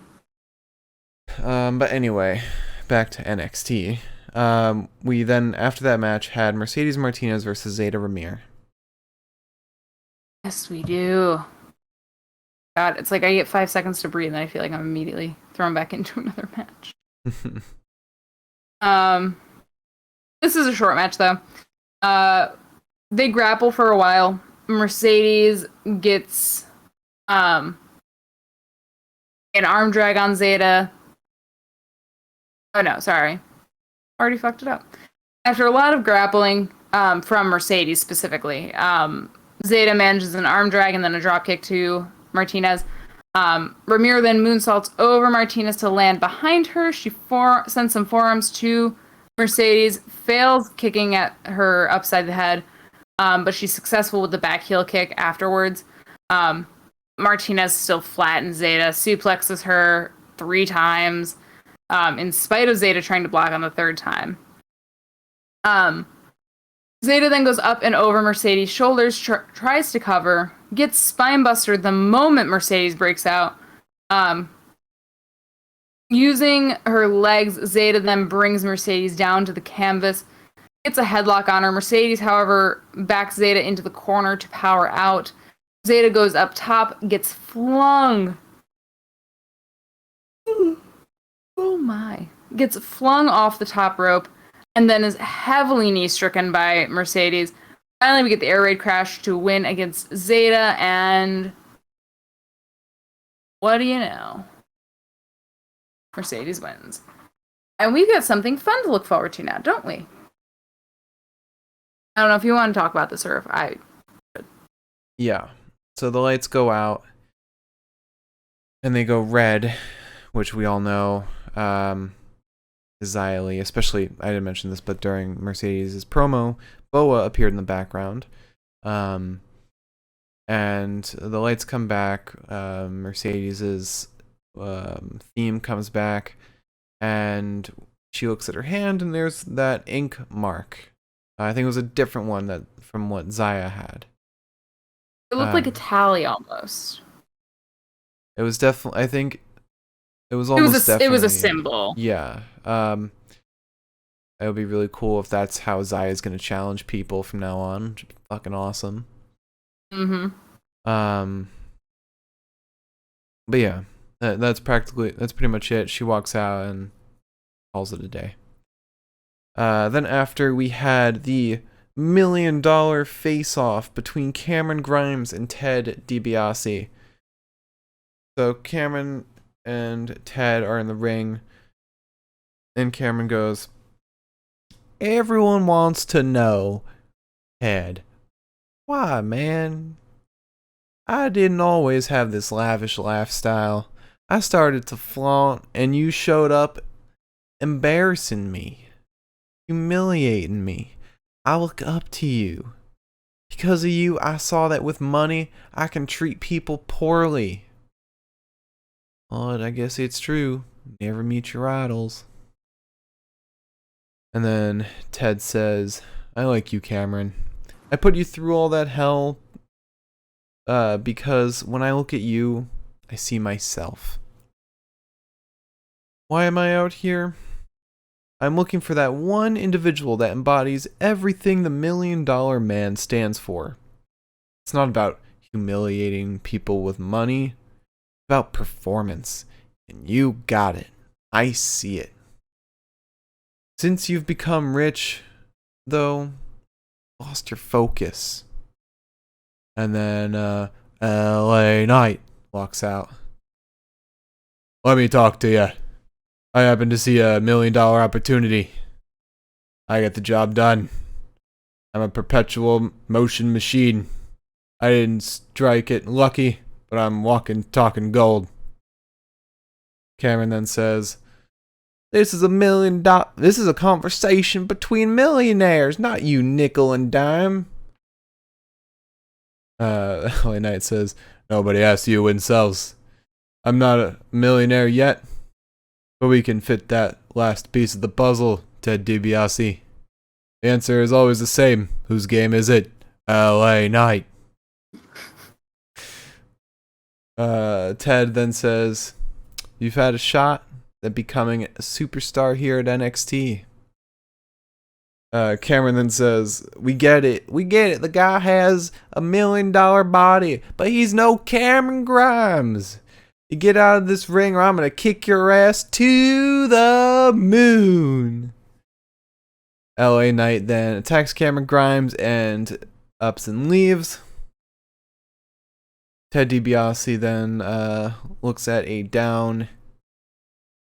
S2: But anyway, back to NXT. We then, after that match, had Mercedes Martinez versus Zeta Ramir.
S1: Yes, we do. God, it's like I get 5 seconds to breathe and I feel like I'm immediately thrown back into another match. This is a short match though. They grapple for a while. Mercedes gets an arm drag on Zeta. Oh no, sorry. Already fucked it up. After a lot of grappling from Mercedes specifically, Zeta manages an arm drag and then a dropkick to Martinez. Ramiro then moonsaults over Martinez to land behind her. She sends some forearms to Mercedes, fails kicking at her upside the head, but she's successful with the back heel kick afterwards. Martinez still flattens Zeta, suplexes her 3 times, in spite of Zeta trying to block on the 3rd time. Zeta then goes up and over Mercedes' shoulders, tries to cover, gets spinebustered the moment Mercedes breaks out. Using her legs, Zeta then brings Mercedes down to the canvas, gets a headlock on her. Mercedes, however, backs Zeta into the corner to power out. Zeta goes up top, gets flung. Oh my. Gets flung off the top rope, and then is heavily knee-stricken by Mercedes. Finally, we get the air raid crash to win against Zeta, and what do you know? Mercedes wins. And we've got something fun to look forward to now, don't we? I don't know if you want to talk about this or if I...
S2: Yeah. So the lights go out, and they go red, which we all know is Xia Li. Especially, I didn't mention this, but during Mercedes' promo, Boa appeared in the background. And the lights come back. Mercedes' theme comes back, and she looks at her hand, and there's that ink mark. I think it was a different one from what Xia had.
S1: It looked like a tally almost.
S2: It was definitely. I think it was almost definitely.
S1: It was a symbol.
S2: Yeah. It would be really cool if that's how Xia is going to challenge people from now on. Which would be fucking awesome.
S1: Mm-hmm.
S2: But yeah, that's pretty much it. She walks out and calls it a day. Then after we had the $1 million face-off between Cameron Grimes and Ted DiBiase. So Cameron and Ted are in the ring, and Cameron goes, "Everyone wants to know, Ted, Why, man? I didn't always have this lavish lifestyle. I started to flaunt, and you showed up embarrassing me, humiliating me. I look up to you. Because of you, I saw that with money, I can treat people poorly. Well, I guess it's true. Never meet your idols. And then Ted says, I like you, Cameron. I put you through all that hell because when I look at you, I see myself. Why am I out here? I'm looking for that one individual that embodies everything the $1 Million Man stands for. It's not about humiliating people with money. It's about performance. And you got it. I see it. Since you've become rich, though, lost your focus. And then LA Knight walks out. Let me talk to you. I happen to see a $1 million opportunity. I get the job done. I'm a perpetual motion machine. I didn't strike it lucky, but I'm walking, talking gold. Cameron then says, This is a conversation between millionaires, not you nickel and dime. LA Knight says, Nobody asks you to win sells. I'm not a millionaire yet, but we can fit that last piece of the puzzle, Ted DiBiase. The answer is always the same. Whose game is it? LA Knight. Ted then says, You've had a shot at becoming a superstar here at NXT. Cameron then says, We get it. The guy has a $1 million body, but he's no Cameron Grimes. You get out of this ring or I'm going to kick your ass to the moon. LA Knight then attacks Cameron Grimes and ups and leaves. Ted DiBiase then looks at a down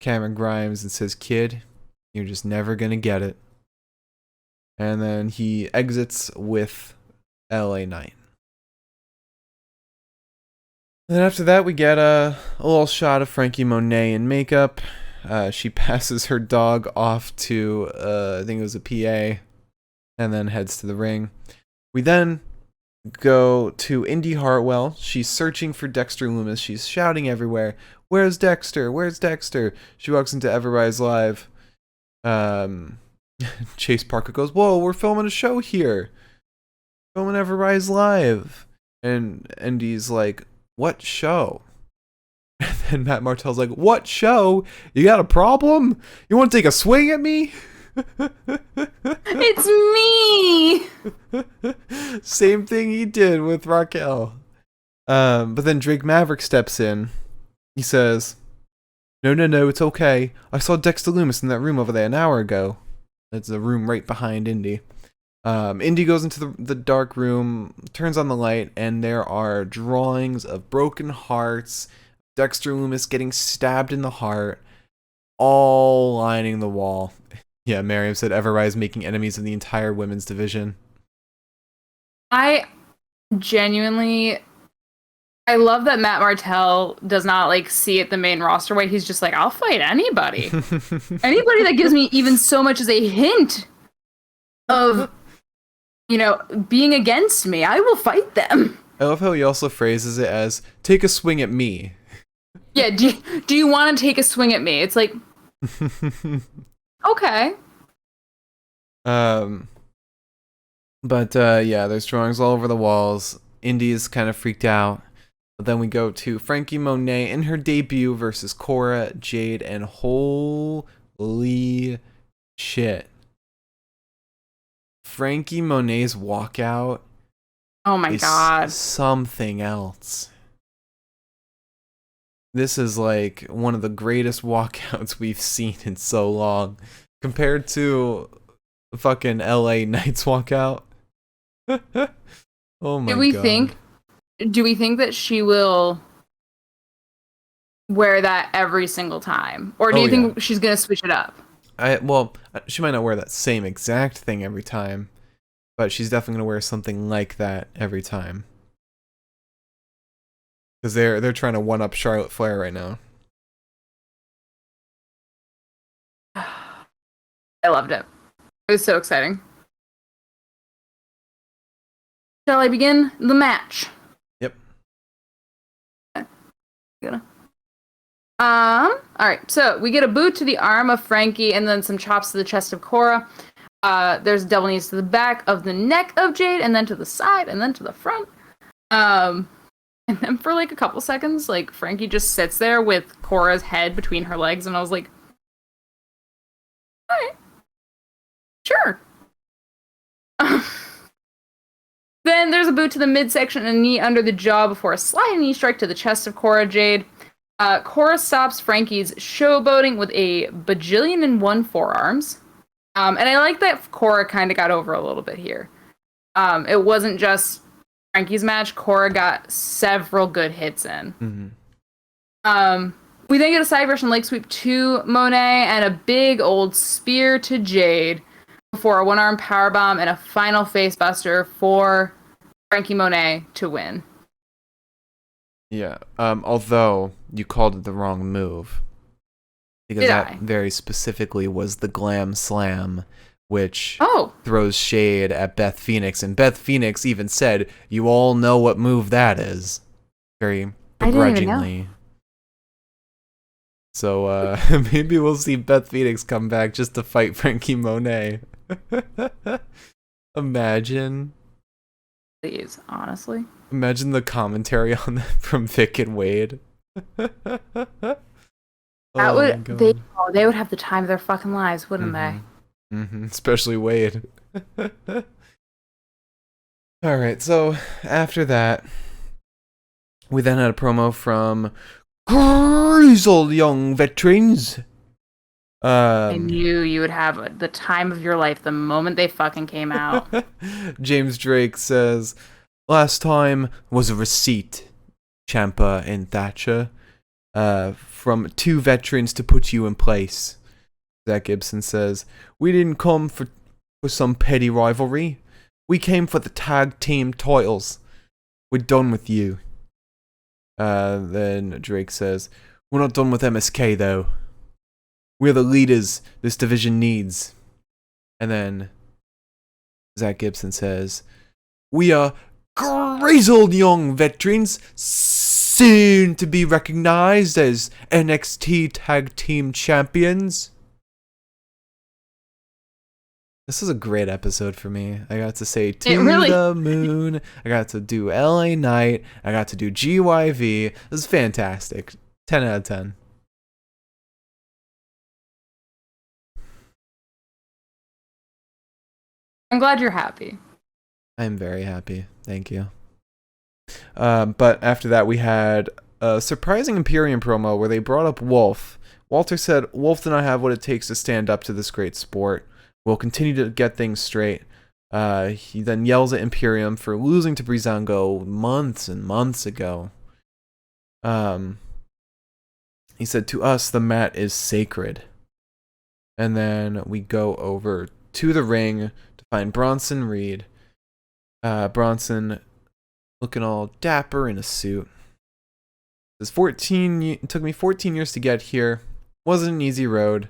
S2: Cameron Grimes and says, Kid, you're just never going to get it. And then he exits with LA Knight. Then after that, we get a little shot of Frankie Monet in makeup. She passes her dog off to, I think it was a PA, and then heads to the ring. We then go to Indy Hartwell. She's searching for Dexter Lumis. She's shouting everywhere, Where's Dexter? Where's Dexter? She walks into Everrise Live. Chase Parker goes, Whoa, we're filming a show here. Filming Everrise Live. And Indy's like, What show? And then Matt Martell's like, What show? You got a problem? You want to take a swing at me?
S1: It's me!
S2: Same thing he did with Raquel. But then Drake Maverick steps in. He says, No, it's okay. I saw Dexter Lumis in that room over there an hour ago. That's the room right behind Indy. Indy goes into the dark room, turns on the light, and there are drawings of broken hearts, Dexter Lumis getting stabbed in the heart, all lining the wall. Yeah, Miriam said Everrise making enemies of the entire women's division.
S1: I love that Matt Martell does not like see it the main roster way. He's just like, I'll fight anybody. Anybody that gives me even so much as a hint of, being against me, I will fight them.
S2: I love how he also phrases it as, take a swing at me.
S1: Yeah, do you want to take a swing at me? It's like, okay.
S2: Yeah, there's drawings all over the walls. Indy is kind of freaked out. But then we go to Frankie Monet in her debut versus Cora, Jade, and holy shit. Frankie Monet's walkout.
S1: Oh my god.
S2: Something else. This is like one of the greatest walkouts we've seen in so long. Compared to fucking LA Knight's walkout. Oh my god.
S1: Do we think that she will wear that every single time? Or do you think she's going to switch it up?
S2: She might not wear that same exact thing every time. but she's definitely gonna wear something like that every time. Because they're trying to one up Charlotte Flair right now.
S1: I loved it. It was so exciting. Shall I begin the match?
S2: Yep.
S1: Alright, so we get a boot to the arm of Frankie and then some chops to the chest of Cora. There's double knees to the back of the neck of Jade, and then to the side, and then to the front. And then for like a couple seconds, like Frankie just sits there with Cora's head between her legs, and I was like, alright. Sure. Then there's a boot to the midsection and a knee under the jaw before a sliding knee strike to the chest of Cora Jade. Cora stops Frankie's showboating with a bajillion and one forearms. And I like that Cora kind of got over a little bit here. It wasn't just Frankie's match. Cora got several good hits in.
S2: Mm-hmm.
S1: We then get a side version leg sweep to Monet and a big old spear to Jade before a one-arm powerbomb and a final facebuster for Frankie Monet to win.
S2: Yeah. Although you called it the wrong move. Because that very specifically was the Glam Slam, which throws shade at Beth Phoenix. And Beth Phoenix even said, "You all know what move that is." Very begrudgingly. So maybe we'll see Beth Phoenix come back just to fight Frankie Monet. Imagine.
S1: Please, honestly.
S2: Imagine the commentary on that from Vic and Wade.
S1: They would have the time of their fucking lives, wouldn't they?
S2: Mm-hmm. Especially Wade. Alright, so after that, we then had a promo from grizzled young veterans.
S1: I knew you would have the time of your life the moment they fucking came out.
S2: James Drake says, "Last time was a receipt, Ciampa and Thatcher. From two veterans to put you in place." Zach Gibson says, "We didn't come for some petty rivalry. We came for the tag team titles. We're done with you." Then Drake says, "We're not done with MSK though. We're the leaders this division needs." And then Zach Gibson says, "We are grizzled young veterans, soon to be recognized as NXT Tag Team Champions." This is a great episode for me. I got to say To the Moon. I got to do LA Knight. I got to do GYV. This is fantastic. 10 out of 10.
S1: I'm glad you're happy.
S2: I'm very happy. Thank you. But after that, we had a surprising Imperium promo where they brought up Wolf. Walter said, "Wolf did not have what it takes to stand up to this great sport. We'll continue to get things straight." He then yells at Imperium for losing to Breezango months and months ago. He said, "To us, the mat is sacred." And then we go over to the ring to find Bronson Reed. Bronson looking all dapper in a suit. It took me 14 years to get here. Wasn't an easy road.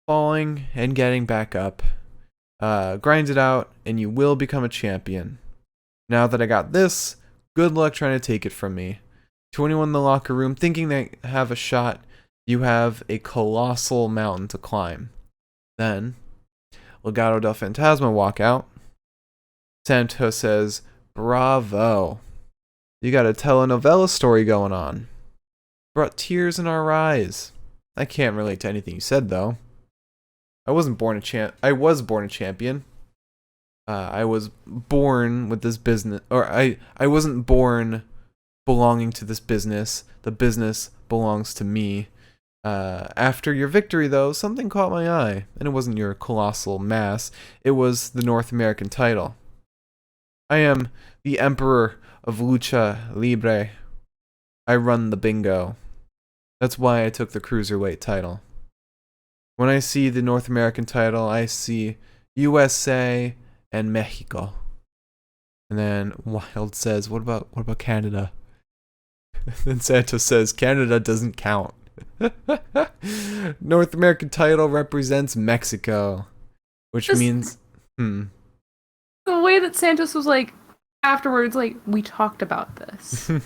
S2: Falling and getting back up. Grind it out and you will become a champion. Now that I got this, good luck trying to take it from me. To anyone in the locker room thinking they have a shot, you have a colossal mountain to climb. Then, Legado del Fantasma walk out. Santos says, "Bravo. You got a telenovela story going on. Brought tears in our eyes." I can't relate to anything you said, though. I was born a champion. I was born with this business, or I wasn't born belonging to this business. The business belongs to me. After your victory, though, something caught my eye, and it wasn't your colossal mass. It was the North American title. I am the Emperor of Lucha Libre. I run the bingo. That's why I took the Cruiserweight title. When I see the North American title, I see USA and Mexico. And then Wild says, what about Canada? Then Santos says, Canada doesn't count. North American title represents Mexico, which means
S1: the way that Santos was like afterwards, like, we talked about this.
S2: It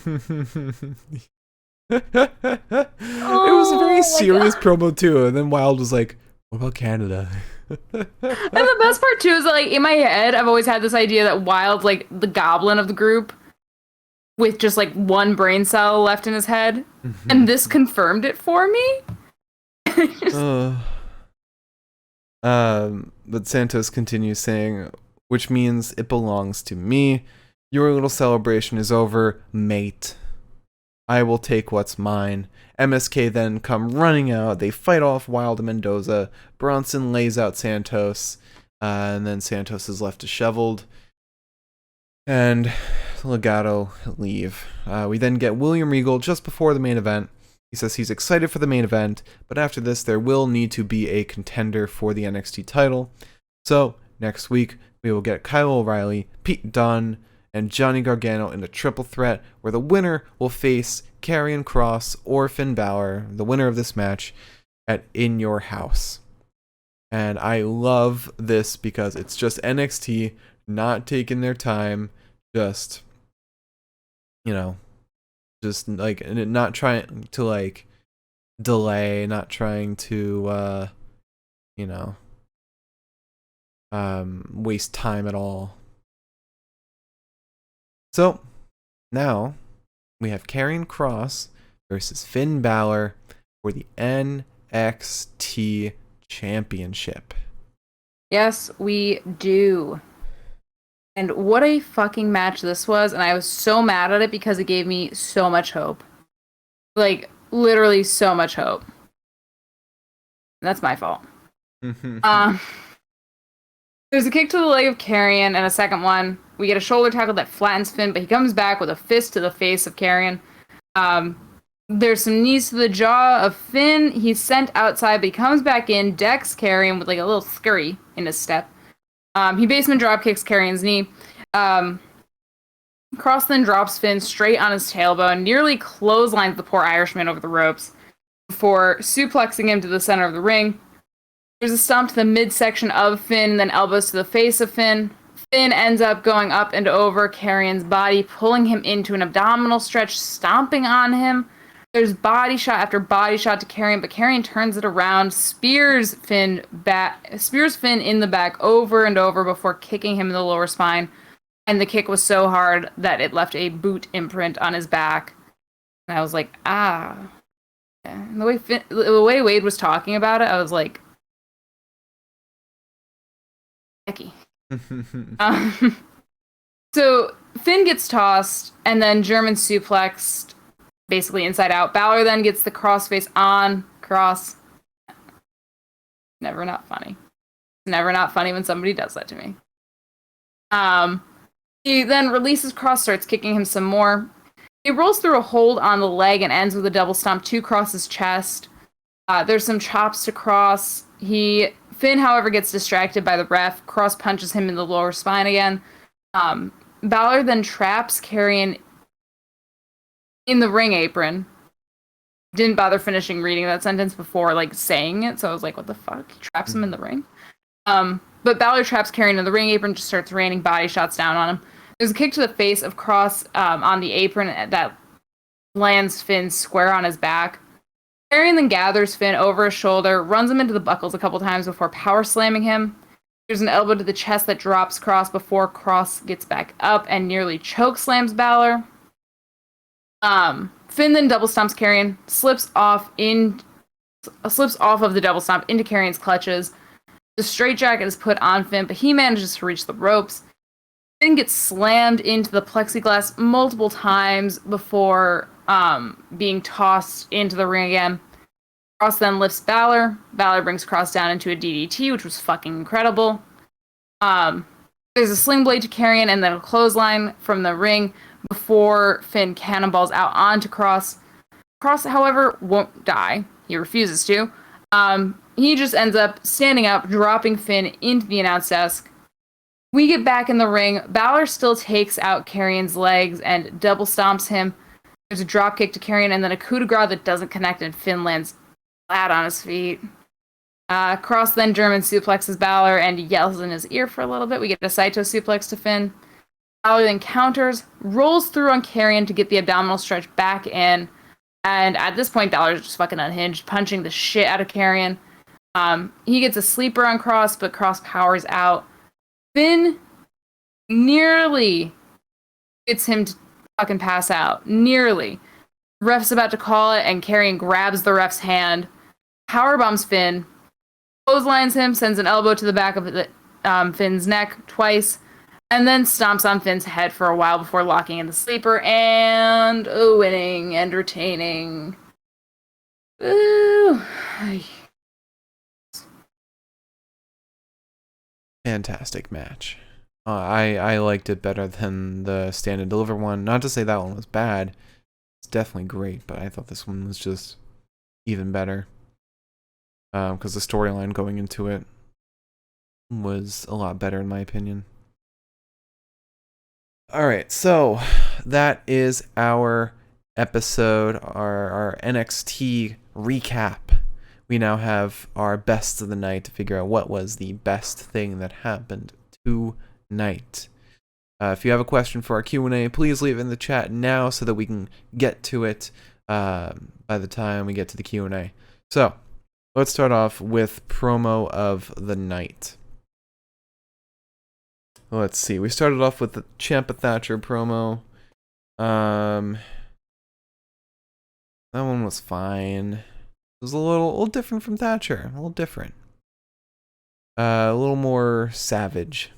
S2: was a very serious promo too, and then Wild was like, what about Canada?
S1: And the best part too is that, like, in my head I've always had this idea that Wild's like the goblin of the group with just like one brain cell left in his head. And this confirmed it for me.
S2: But Santos continues saying, which means it belongs to me. Your little celebration is over, mate. I will take what's mine. MSK then come running out. They fight off Wild and Mendoza. Bronson lays out Santos. And then Santos is left disheveled. And Legado leave. We then get William Regal just before the main event. He says he's excited for the main event, but after this there will need to be a contender for the NXT title. So next week we will get Kyle O'Reilly, Pete Dunne, and Johnny Gargano in a triple threat where the winner will face Karrion Kross or Finn Balor, the winner of this match, at In Your House. And I love this because it's just NXT not taking their time, just, just like not trying to like delay, not trying to waste time at all. So now we have Karrion Kross versus Finn Balor for the NXT Championship.
S1: Yes, we do. And what a fucking match this was, and I was so mad at it because it gave me so much hope. Like, literally so much hope. And that's my fault. There's a kick to the leg of Karrion and a second one. We get a shoulder tackle that flattens Finn, but he comes back with a fist to the face of Karrion. There's some knees to the jaw of Finn. He's sent outside, but he comes back in, decks Karrion with like a little scurry in his step. He basement drop kicks Karrion's knee. Kross then drops Finn straight on his tailbone, nearly clotheslines the poor Irishman over the ropes before suplexing him to the center of the ring. There's a stomp to the midsection of Finn, then elbows to the face of Finn. Finn ends up going up and over Karrion's body, pulling him into an abdominal stretch, stomping on him. There's body shot after body shot to Karrion, but Karrion turns it around, spears Finn in the back over and over before kicking him in the lower spine. And the kick was so hard that it left a boot imprint on his back. And I was like, ah. And the way Wade was talking about it, I was like, Becky. So Finn gets tossed and then German suplexed, basically inside out. Balor then gets the crossface on Kross. Never not funny. Never not funny when somebody does that to me. He then releases Kross, starts kicking him some more. He rolls through a hold on the leg and ends with a double stomp to Kross's chest. There's some chops to Kross. Finn, however, gets distracted by the ref. Kross punches him in the lower spine again. Balor then traps Karrion in the ring apron. Didn't bother finishing reading that sentence before, like, saying it, so I was like, what the fuck? He traps him in the ring? But Balor traps Karrion in the ring apron, just starts raining body shots down on him. There's a kick to the face of Kross on the apron that lands Finn square on his back. Karrion then gathers Finn over his shoulder, runs him into the buckles a couple times before power slamming him. There's an elbow to the chest that drops Kross before Kross gets back up and nearly choke slams Balor. Finn then double stomps Karrion, slips off of the double stomp into Karrion's clutches. The straitjacket is put on Finn, but he manages to reach the ropes. Finn gets slammed into the plexiglass multiple times before being tossed into the ring again. Kross then lifts Balor. Balor brings Kross down into a DDT, which was fucking incredible. There's a sling blade to Karrion and then a clothesline from the ring before Finn cannonballs out onto Kross. Kross, however, won't die. He refuses to. He just ends up standing up, dropping Finn into the announce desk. We get back in the ring. Balor still takes out Karrion's legs and double stomps him. There's a drop kick to Karrion and then a coup de grace that doesn't connect, and Finn lands flat on his feet. Kross then German suplexes Balor and yells in his ear for a little bit. We get a Saito suplex to Finn. Balor then counters, rolls through on Karrion to get the abdominal stretch back in. And at this point, Balor's just fucking unhinged, punching the shit out of Karrion. He gets a sleeper on Kross, but Kross powers out. Finn nearly gets him to fucking pass out. Nearly. Ref's about to call it, and Karrion grabs the ref's hand, powerbombs Finn, clotheslines him, sends an elbow to the back of Finn's neck twice, and then stomps on Finn's head for a while before locking in the sleeper and winning and retaining. Ooh.
S2: Fantastic match. I liked it better than the Stand and Deliver one. Not to say that one was bad. It's definitely great, but I thought this one was just even better. Because the storyline going into it was a lot better in my opinion. Alright, so that is our episode, our NXT recap. We now have our best of the night to figure out what was the best thing that happened tonight. If you have a question for our Q&A, please leave it in the chat now so that we can get to it by the time we get to the Q&A. So, let's start off with promo of the night. Let's see. We started off with the Ciampa Thatcher promo. That one was fine. It was a little different from Thatcher. A little different. A little more savage.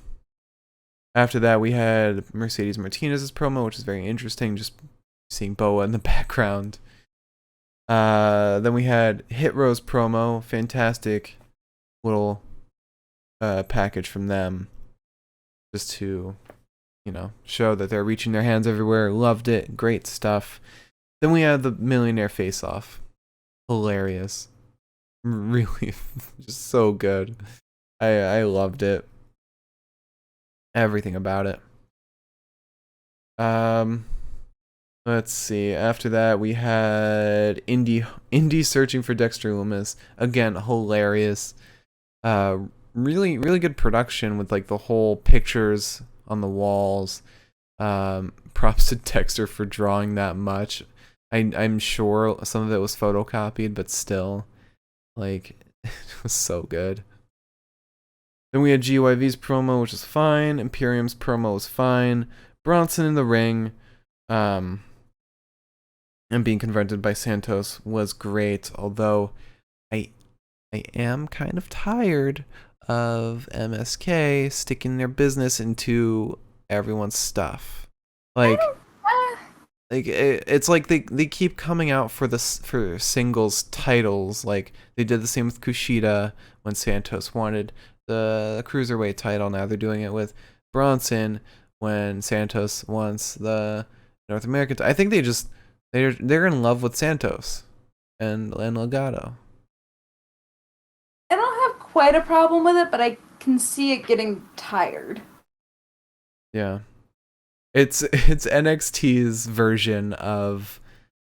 S2: After that, we had Mercedes Martinez's promo, which is very interesting. Just seeing Boa in the background. Then we had Hit Row's promo. Fantastic little package from them. Just to, show that they're reaching their hands everywhere. Loved it. Great stuff. Then we had the Millionaire Face Off. Hilarious. Really, just so good. I loved it. Everything about it. Let's see. After that, we had Indy searching for Dexter Lumis. Again, hilarious. Really, really good production with like the whole pictures on the walls. Props to Dexter for drawing that much. I'm sure some of it was photocopied, but still, like, it was so good. Then we had GYV's promo, which was fine. Imperium's promo was fine. Bronson in the ring, and being confronted by Santos was great. Although, I am kind of tired of MSK sticking their business into everyone's stuff. Like it's like they keep coming out for singles titles. Like they did the same with Kushida when Santos wanted the cruiserweight title. Now they're doing it with Bronson when Santos wants the North American I think they're in love with Santos and Legado.
S1: I don't have quite a problem with it, but I can see it getting tired.
S2: Yeah. It's NXT's version of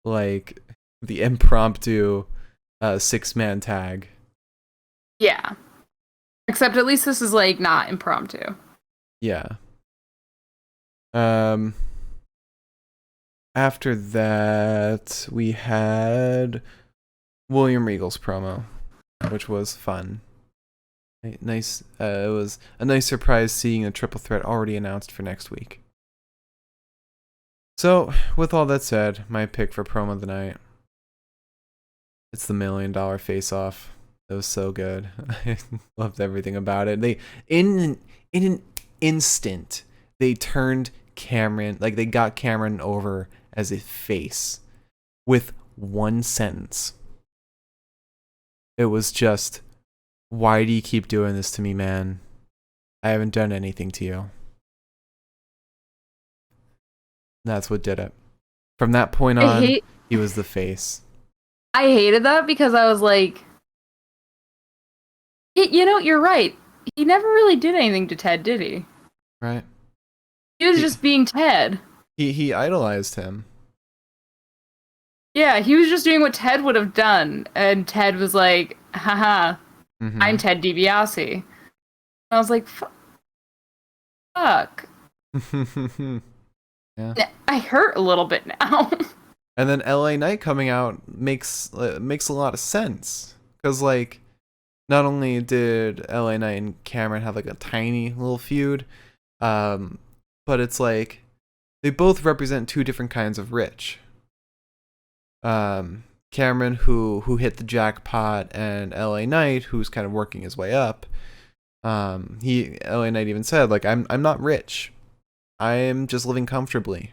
S2: like the impromptu 6-man tag.
S1: Yeah. Except at least this is like not impromptu.
S2: Yeah. After that, we had William Regal's promo, which was fun. Nice. It was a nice surprise seeing a triple threat already announced for next week. So, with all that said, my pick for promo of the night, it's the $1 Million Face Off. It was so good. I loved everything about it. They in an instant they turned Cameron, like they got Cameron over as a face with one sentence. It was just, why do you keep doing this to me, man? I haven't done anything to you. That's what did it. From that point on, he was the face.
S1: I hated that because I was like, you're right. He never really did anything to Ted, did he?
S2: Right.
S1: He was just being Ted.
S2: He idolized him.
S1: Yeah, he was just doing what Ted would have done. And Ted was like, haha, I'm Ted DiBiase. And I was like, fuck.
S2: Yeah.
S1: I hurt a little bit now.
S2: And then LA Knight coming out makes a lot of sense. Because, like, not only did LA Knight and Cameron have, like, a tiny little feud, but it's like they both represent two different kinds of rich. Cameron, who hit the jackpot, and LA Knight, who's kind of working his way up. LA Knight even said, like, I'm not rich. I am just living comfortably.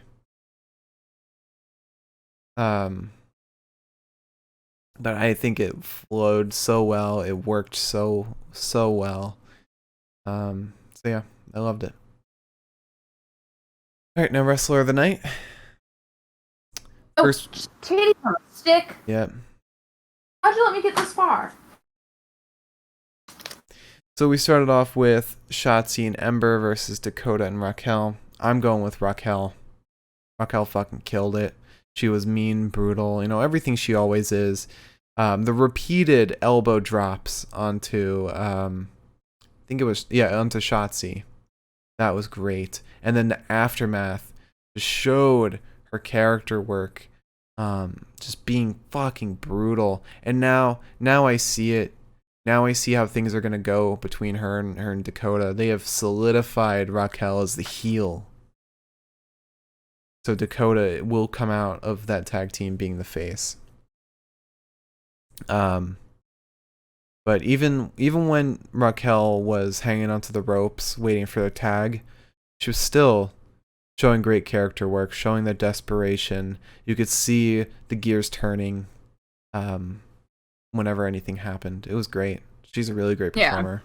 S2: But I think it flowed so well. It worked so well. So yeah, I loved it. All right, now Wrestler of the Night.
S1: Oh,
S2: First,
S1: titty on a stick.
S2: yeah.
S1: How'd you let me get this far?
S2: So we started off with Shotzy and Ember versus Dakota and Raquel. I'm going with Raquel. Raquel fucking killed it. She was mean, brutal, everything she always is. The repeated elbow drops onto, onto Shotzy. That was great. And then the aftermath just showed her character work, just being fucking brutal. And now I see it. Now I see how things are going to go between her and Dakota. They have solidified Raquel as the heel. So Dakota will come out of that tag team being the face. But even when Raquel was hanging onto the ropes waiting for the tag, she was still showing great character work, showing the desperation. You could see the gears turning whenever anything happened. It was great. She's a really great performer.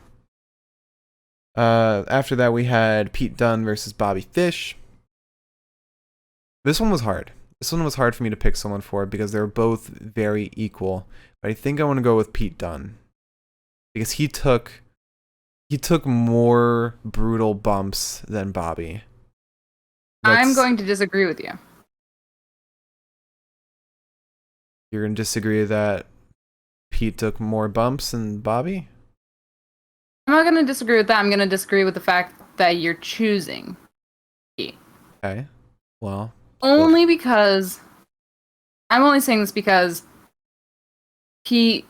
S2: Yeah. After that, we had Pete Dunne versus Bobby Fish. This one was hard. This one was hard for me to pick someone for because they were both very equal. But I think I want to go with Pete Dunne because he took more brutal bumps than Bobby.
S1: I'm going to disagree with you.
S2: You're going to disagree that Pete took more bumps than Bobby?
S1: I'm not going to disagree with that. I'm going to disagree with the fact that you're choosing Pete.
S2: Okay. Well.
S1: Only because... I'm only saying this because Pete...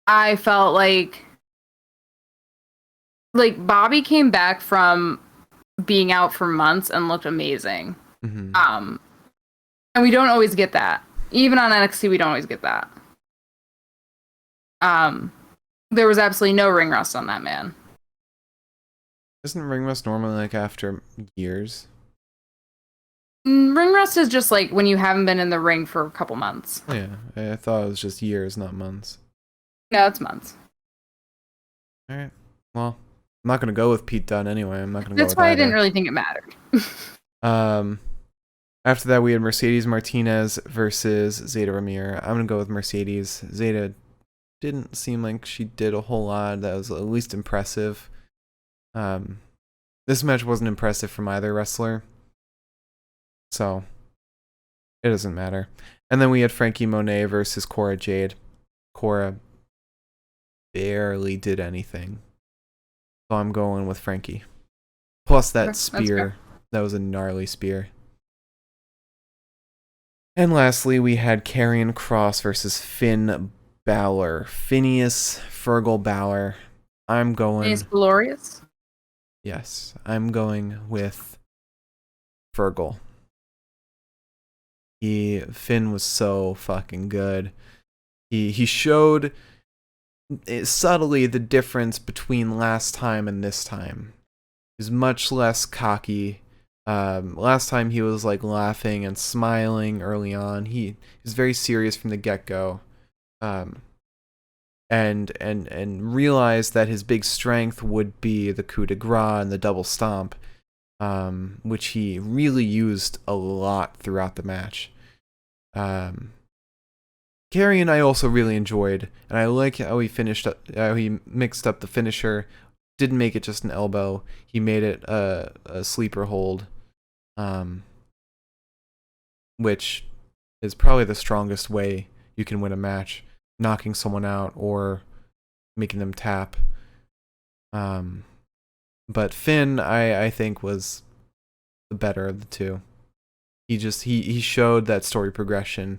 S1: I felt like Bobby came back from being out for months and looked amazing.
S2: Mm-hmm.
S1: And we don't always get that. Even on NXT, we don't always get that. There was absolutely no ring rust on that man.
S2: Isn't ring rust normally like after years?
S1: Ring rust is just like when you haven't been in the ring for a couple months.
S2: Yeah, I thought it was just years, not months.
S1: No, it's months.
S2: All right. Well, I'm not gonna go with Pete Dunne anyway. I'm not gonna go.
S1: That's why I didn't really think it mattered.
S2: After that, we had Mercedes Martinez versus Zeta Ramir. I'm gonna go with Mercedes. Zeta didn't seem like she did a whole lot that was at least impressive. This match wasn't impressive from either wrestler, so it doesn't matter. And then we had Frankie Monet versus Cora Jade. Cora barely did anything, so I'm going with Frankie. Plus that spear, that was a gnarly spear. And lastly, we had Karrion Kross versus Finn Balor. Phineas Fergal Balor. I'm going...
S1: Phineas Glorious?
S2: Yes, I'm going with Fergal. Finn was so fucking good. He showed subtly the difference between last time and this time. He was much less cocky. Last time he was like laughing and smiling early on. He was very serious from the get-go. And realized that his big strength would be the coup de grace and the double stomp, which he really used a lot throughout the match. Karrion I also really enjoyed, and I like how he mixed up the finisher didn't make it just an elbow. He made it a sleeper hold, which is probably the strongest way you can win a match, knocking someone out or making them tap. But Finn, I think, was the better of the two. He showed that story progression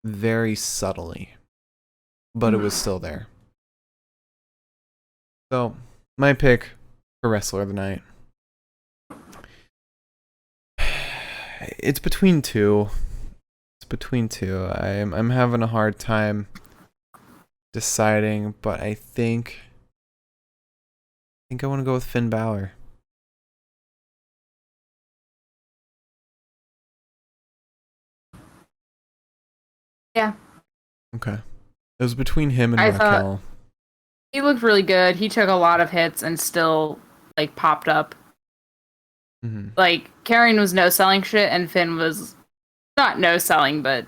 S2: very subtly, but it was still there. So, my pick for Wrestler of the Night. It's between two. I'm having a hard time deciding, but I think I want to go with Finn Balor.
S1: Yeah.
S2: Okay. It was between him and
S1: I
S2: Raquel.
S1: thought he looked really good. He took a lot of hits and still like popped up.
S2: Mm-hmm.
S1: Like Karrion was no selling shit, and Finn was not no selling, but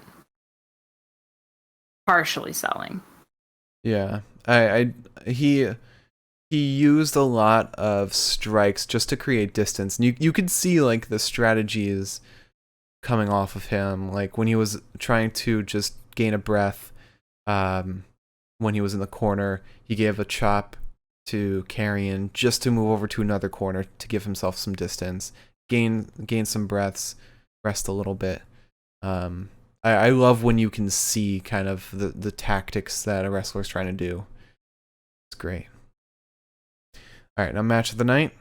S1: partially selling.
S2: Yeah. He used a lot of strikes just to create distance. And you could see like the strategies coming off of him, like when he was trying to just gain a breath. When he was in the corner, he gave a chop to Karrion just to move over to another corner to give himself some distance, gain some breaths, rest a little bit. I love when you can see kind of the tactics that a wrestler's trying to do. It's great. All right, now match of the night.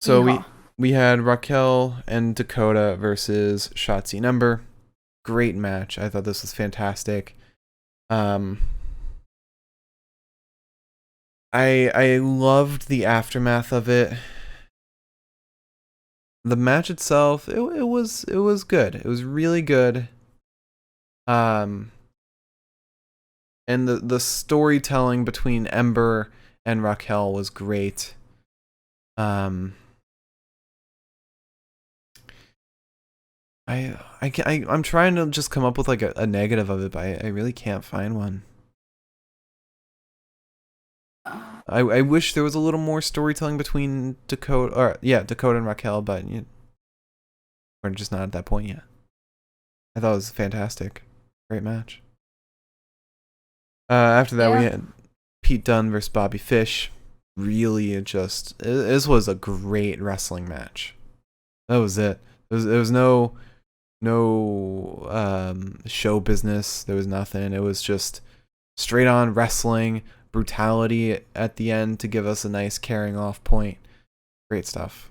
S2: So we had Raquel and Dakota versus Shotzy and Ember. Great match. I thought this was fantastic. I loved the aftermath of it. The match itself, it was good. It was really good. And the storytelling between Ember and Raquel was great. I'm trying to just come up with like a negative of it, but I really can't find one. I wish there was a little more storytelling between Dakota and Raquel, but we're just not at that point yet. I thought it was fantastic. Great match. After that, we had Pete Dunne versus Bobby Fish. Really, this was a great wrestling match. That was it. There was no show business. There was nothing. It was just straight on wrestling, brutality at the end to give us a nice carrying off point. Great stuff.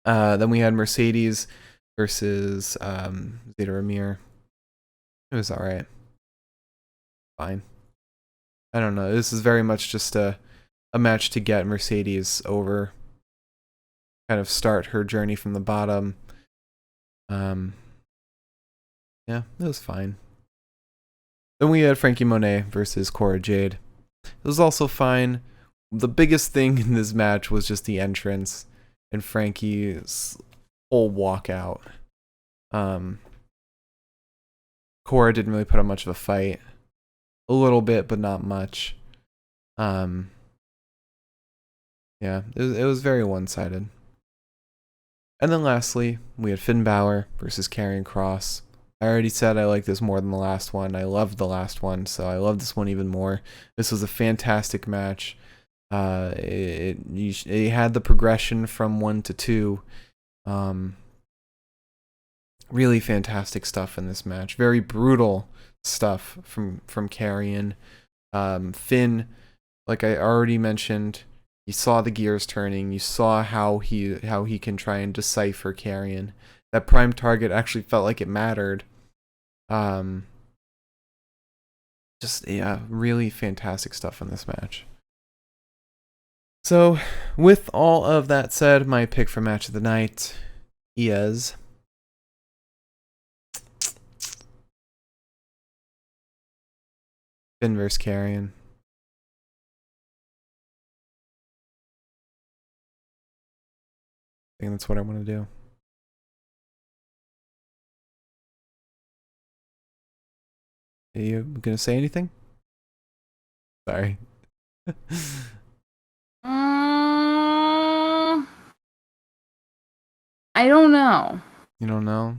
S2: Then we had Mercedes versus Zeta Ramir. It was alright. Fine. I don't know. This is very much just a match to get Mercedes over. Kind of start her journey from the bottom. Yeah, it was fine. Then we had Frankie Monet versus Cora Jade. It was also fine. The biggest thing in this match was just the entrance and Frankie's whole walkout. Cora didn't really put up much of a fight. A little bit, but not much. Yeah, it was very one-sided. And then lastly, we had Finn Balor versus Karrion Kross. I already said I like this more than the last one. I loved the last one, so I love this one even more. This was a fantastic match. It had the progression from 1 to 2. Really fantastic stuff in this match. Very brutal stuff from Karrion. Finn, like I already mentioned, you saw the gears turning. You saw how he can try and decipher Karrion. That prime target actually felt like it mattered. Really fantastic stuff in this match. So, with all of that said, my pick for match of the night is Finn vs. Karrion. I think that's what I want to do. Are you gonna say anything? Sorry.
S1: I don't know.
S2: You don't know?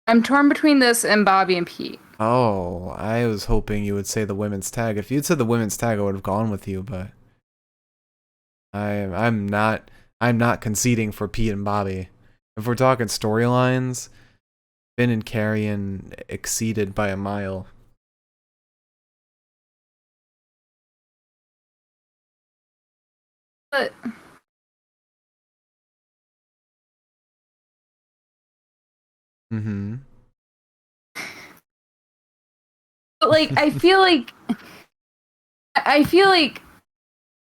S1: I'm torn between this and Bobby and Pete.
S2: Oh, I was hoping you would say the women's tag. If you'd said the women's tag, I would have gone with you, but I'm not conceding for Pete and Bobby. If we're talking storylines, Finn and Karrion exceeded by a mile.
S1: But
S2: Mm-hmm.
S1: like I feel like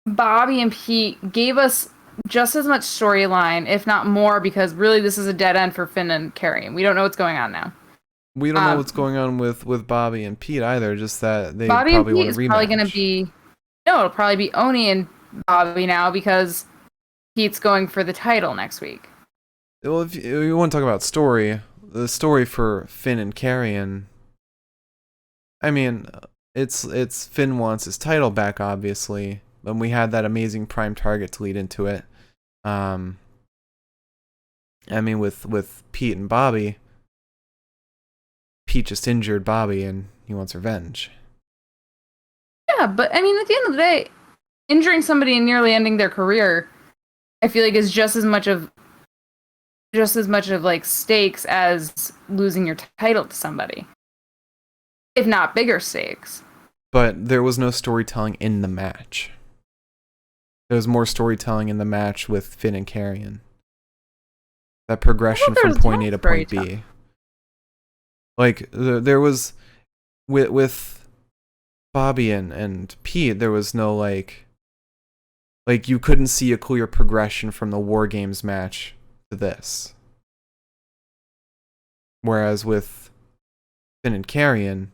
S1: Bobby and Pete gave us just as much storyline, if not more, because really this is a dead end for Finn and Karrion. We don't know what's going on now.
S2: We don't know what's going on with Bobby and Pete either, just that they
S1: Bobby
S2: probably
S1: and
S2: want
S1: Pete
S2: to rematch.
S1: is probably going to be... No, it'll probably be Oni and Bobby now because Pete's going for the title next week.
S2: Well, if you want to talk about story, the story for Finn and Karrion, I mean, it's Finn wants his title back, obviously, and we had that amazing prime target to lead into it. I mean, with Pete and Bobby, Pete just injured Bobby and he wants revenge.
S1: Yeah, but I mean, at the end of the day, injuring somebody and nearly ending their career, I feel like is just as much of like stakes as losing your title to somebody, if not bigger stakes.
S2: But there was no storytelling in the match. There was more storytelling in the match with Finn and Karrion. That progression from point A to point B. Like, there was... With Bobby and Pete, there was no, like, you couldn't see a clear progression from the War Games match to this. Whereas with Finn and Karrion,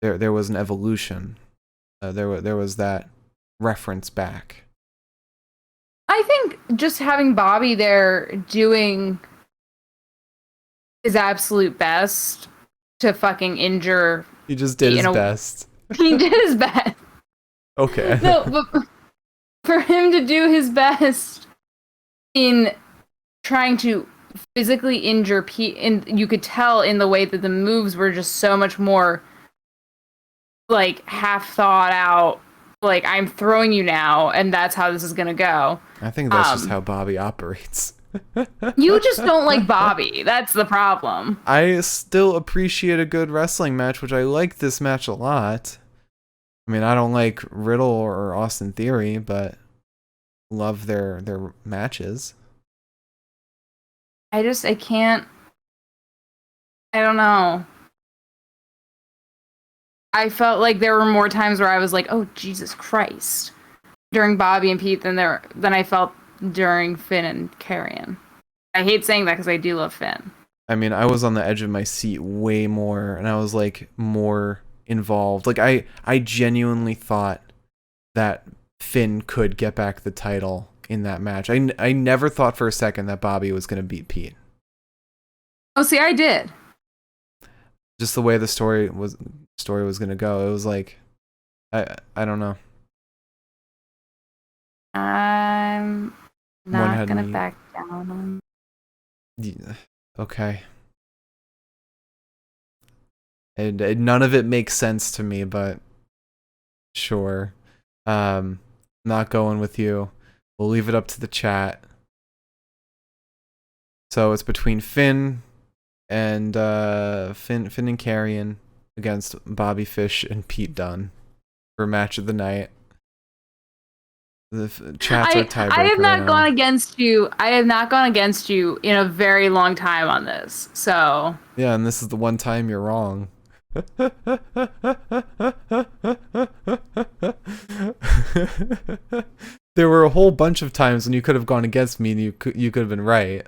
S2: there was an evolution. There was that reference back.
S1: I think just having Bobby there doing his absolute best to fucking injure...
S2: He just did his best.
S1: He did his best.
S2: Okay.
S1: No, but for him to do his best in trying to physically injure Pete, and you could tell in the way that the moves were just so much more like half thought out. Like, I'm throwing you now, and that's how this is gonna go.
S2: I think that's just how Bobby operates.
S1: You just don't like Bobby. That's the problem.
S2: I still appreciate a good wrestling match, which I like this match a lot. I mean, I don't like Riddle or Austin Theory, but love their matches.
S1: I can't... I don't know. I felt like there were more times where I was like, oh, Jesus Christ, during Bobby and Pete than I felt during Finn and Karrion. I hate saying that because I do love Finn.
S2: I mean, I was on the edge of my seat way more, and I was like more involved. Like, I genuinely thought that Finn could get back the title in that match. I never thought for a second that Bobby was going to beat Pete.
S1: Oh, see, I did.
S2: Just the way the story was going to go. It was like, I don't know.
S1: I'm not going to back down.
S2: Yeah, okay. And none of it makes sense to me, but sure. Not going with you. We'll leave it up to the chat. So it's between Finn and Karrion against Bobby Fish and Pete Dunne for match of the night. The chats are tiebreaker.
S1: I have not gone against you. I have not gone against you in a very long time on this. So
S2: yeah, and this is the one time you're wrong. There were a whole bunch of times when you could have gone against me and you could have been right.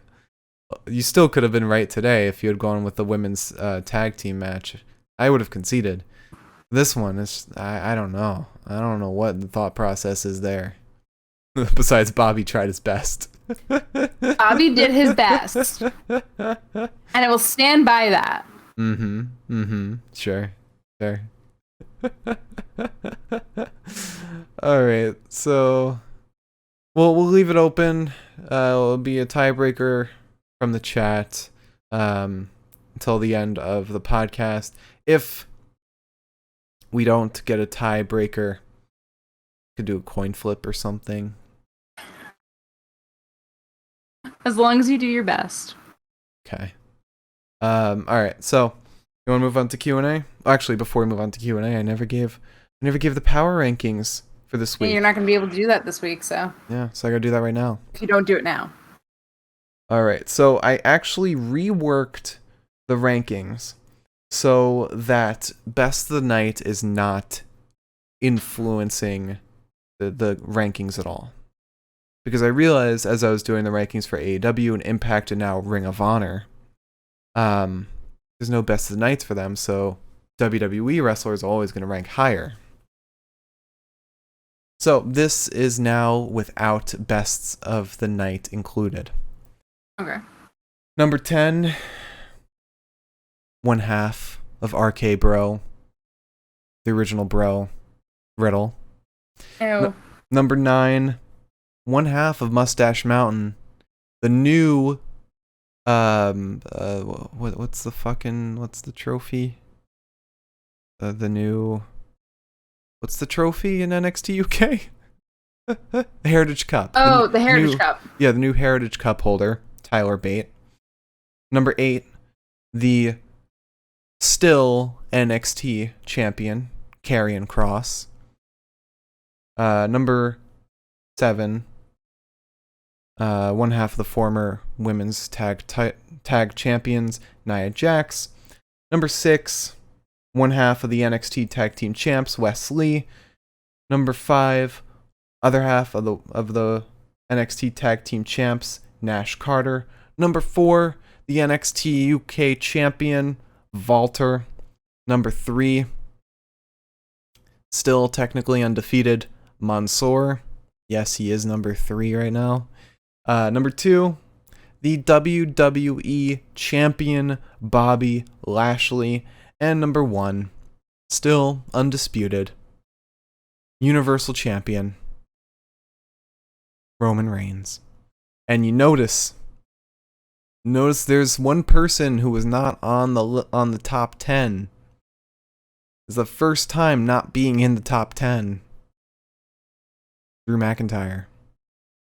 S2: You still could have been right today if you had gone with the women's tag team match. I would have conceded. This one is I don't know. I don't know what the thought process is there. Besides, Bobby tried his best.
S1: Bobby did his best, and I will stand by that.
S2: Mm-hmm. Mm-hmm. Sure. Sure. All right. So we'll leave it open. It'll be a tiebreaker from the chat until the end of the podcast. If we don't get a tiebreaker, could do a coin flip or something.
S1: As long as you do your best.
S2: Okay. All right. So you want to move on to Q&A? Actually, before we move on to Q&A, I never gave the power rankings for this
S1: And
S2: week.
S1: you're not going to be able to do that this week, so.
S2: Yeah, so I gotta do that right now.
S1: If you don't do it now.
S2: All right. So I actually reworked the rankings so that Best of the Night is not influencing the rankings at all. Because I realized as I was doing the rankings for AEW and Impact and now Ring of Honor, there's no Best of the Nights for them, so WWE wrestlers are always going to rank higher. So this is now without Bests of the Night included.
S1: Okay.
S2: Number 10, one half of RK Bro, the original Bro, Riddle.
S1: Ew.
S2: Number 9, one half of Mustache Mountain, the new, what's the trophy? What's the trophy in NXT UK? The Heritage Cup.
S1: Oh, the Heritage Cup.
S2: Yeah, the new Heritage Cup holder, Tyler Bate. Number 8, the still NXT champion, Karrion Kross. Number 7, one half of the former women's tag champions, Nia Jax. Number 6, one half of the NXT tag team champs, Wes Lee. Number 5, other half of the NXT tag team champs, Nash Carter. Number 4, the NXT UK champion, Walter. Number 3, still technically undefeated, Mansoor. Yes, he is number 3 right now. Number 2, the WWE champion, Bobby Lashley. And number 1, still undisputed, Universal champion, Roman Reigns. And you notice there's one person who was not on the top 10. It's the first time not being in the top 10. Drew McIntyre.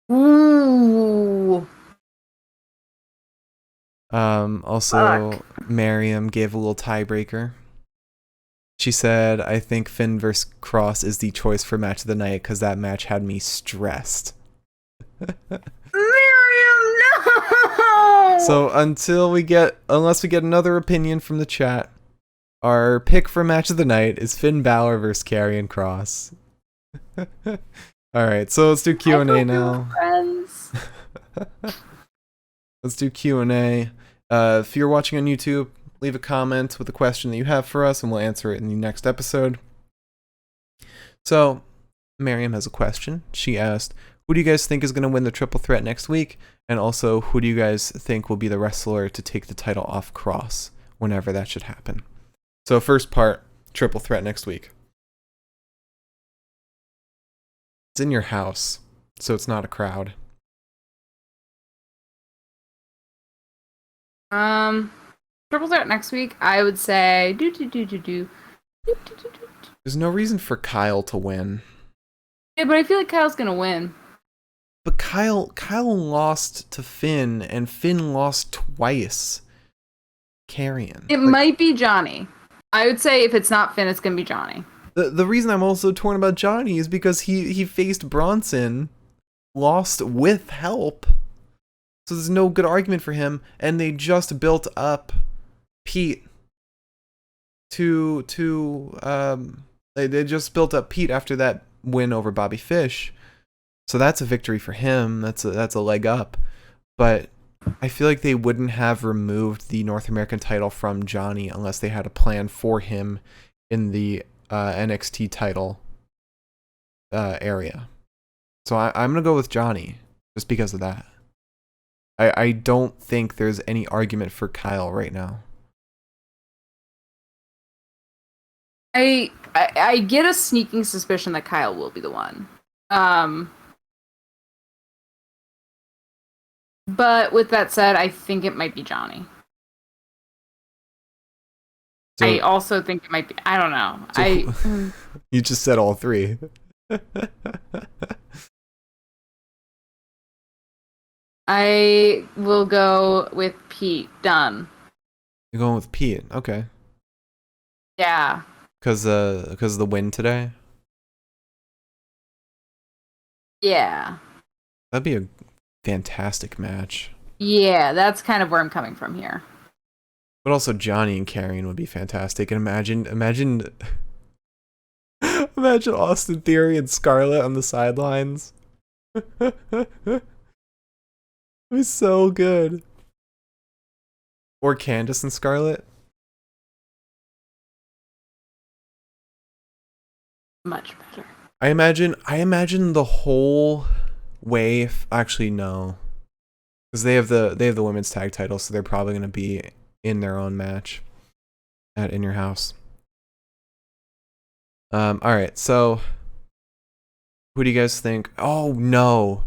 S1: Ooh.
S2: Also,
S1: Fuck.
S2: Miriam gave a little tiebreaker. She said, I think Finn vs. Kross is the choice for match of the night because that match had me stressed.
S1: Miriam, no!
S2: So unless we get another opinion from the chat, our pick for match of the night is Finn Balor vs. Karrion Kross. Alright, so let's do Q&A now.
S1: Friends.
S2: Let's do Q&A. If you're watching on YouTube, leave a comment with a question that you have for us, and we'll answer it in the next episode. So, Miriam has a question. She asked, who do you guys think is going to win the triple threat next week? And also, who do you guys think will be the wrestler to take the title off Kross whenever that should happen? So, first part, triple threat next week. It's in your house, so it's not a crowd.
S1: Triple threat next week, I would say
S2: There's no reason for Kyle to win.
S1: Yeah, but I feel like Kyle's gonna win.
S2: But Kyle lost to Finn, and Finn lost twice. Karrion.
S1: It might be Johnny. I would say if it's not Finn, it's gonna be Johnny.
S2: The reason I'm also torn about Johnny is because he faced Bronson, lost with help. So there's no good argument for him, and they just built up Pete they just built up Pete after that win over Bobby Fish. So that's a victory for him. That's a leg up. But I feel like they wouldn't have removed the North American title from Johnny unless they had a plan for him in the NXT title area. So I'm going to go with Johnny just because of that. I don't think there's any argument for Kyle right now.
S1: I get a sneaking suspicion that Kyle will be the one. But with that said, I think it might be Johnny. I
S2: So,
S1: also think it might be. I don't know.
S2: you just said all three.
S1: I will go with Pete Dunn.
S2: You're going with Pete, okay?
S1: Yeah.
S2: Because of the win today.
S1: Yeah.
S2: That'd be a fantastic match.
S1: Yeah, that's kind of where I'm coming from here.
S2: But also Johnny and Karrion would be fantastic. And imagine Austin Theory and Scarlett on the sidelines. It'd be so good. Or Candace and Scarlett.
S1: Much better.
S2: I imagine the whole way. Actually, no, because they have the women's tag title, so they're probably gonna be in their own match at In Your House. All right, so who do you guys think? Oh no,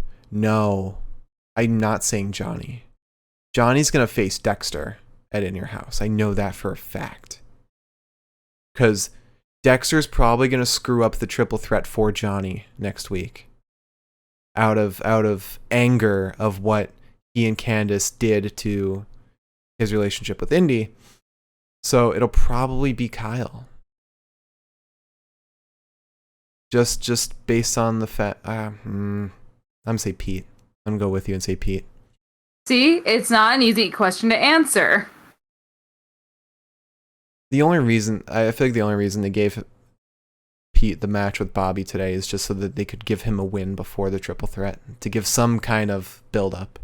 S2: I'm not saying Johnny. Johnny's gonna face Dexter at In Your House. I know that for a fact. Because Dexter's probably gonna screw up the triple threat for Johnny next week. Out of anger of what he and Candace did to his relationship with Indy. So it'll probably be Kyle. Just based on the fact, I'm gonna say Pete. I'm gonna go with you and say Pete.
S1: See, it's not an easy question to answer.
S2: The only reason I feel like the only reason they gave Pete the match with Bobby today is just so that they could give him a win before the triple threat to give some kind of build up.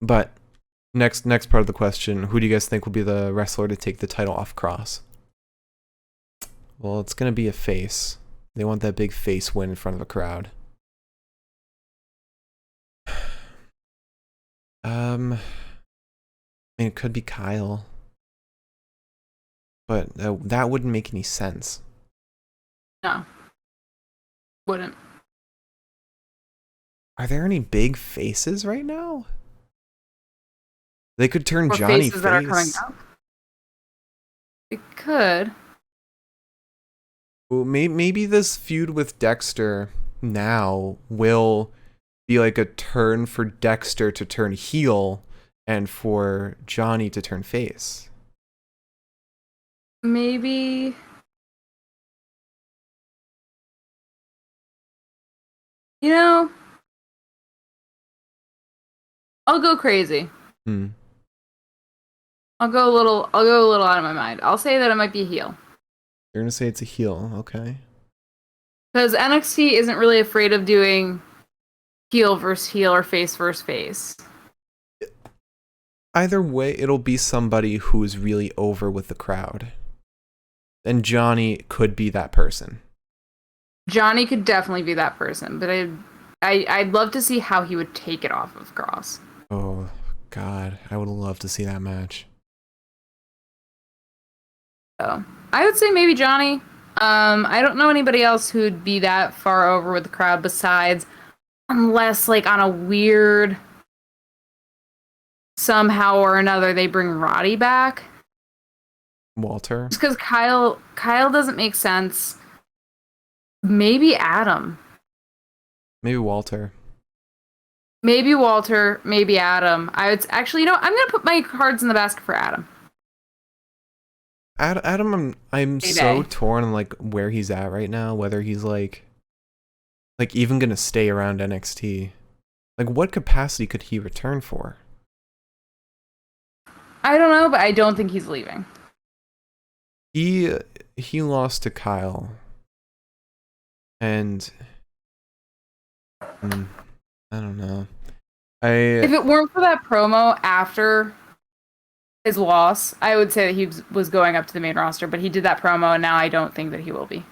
S2: But next part of the question, who do you guys think will be the wrestler to take the title off Kross? Well, it's gonna be a face. They want that big face win in front of a crowd. I mean, it could be Kyle, but that wouldn't make any sense.
S1: No. Wouldn't.
S2: Are there any big faces right now? They could turn
S1: Or
S2: Johnny
S1: faces that are coming up. It could.
S2: Well, maybe this feud with Dexter now will be like a turn for Dexter to turn heel and for Johnny to turn face.
S1: Maybe. You know, I'll go crazy. I'll go a little out of my mind. I'll say that it might be a heel.
S2: You're gonna say it's a heel, okay?
S1: Because NXT isn't really afraid of doing heel versus heel or face versus face.
S2: Either way, it'll be somebody who's really over with the crowd. And Johnny could be that person.
S1: Johnny could definitely be that person, but I'd love to see how he would take it off of Kross.
S2: Oh, God. I would love to see that match.
S1: So, I would say maybe Johnny. I don't know anybody else who'd be that far over with the crowd besides, unless like on a weird somehow or another they bring Roddy back.
S2: Walter?
S1: Just because Kyle doesn't make sense. Maybe Adam.
S2: Maybe Walter.
S1: Maybe Walter. Maybe Adam. I would actually, I'm gonna put my cards in the basket for Adam.
S2: Adam, I'm so torn on like where he's at right now. Whether he's like even gonna stay around NXT. Like, what capacity could he return for?
S1: I don't know, but I don't think he's leaving.
S2: He lost to Kyle, and I don't know.
S1: If it weren't for that promo after his loss, I would say that he was going up to the main roster, but he did that promo, and now I don't think that he will be.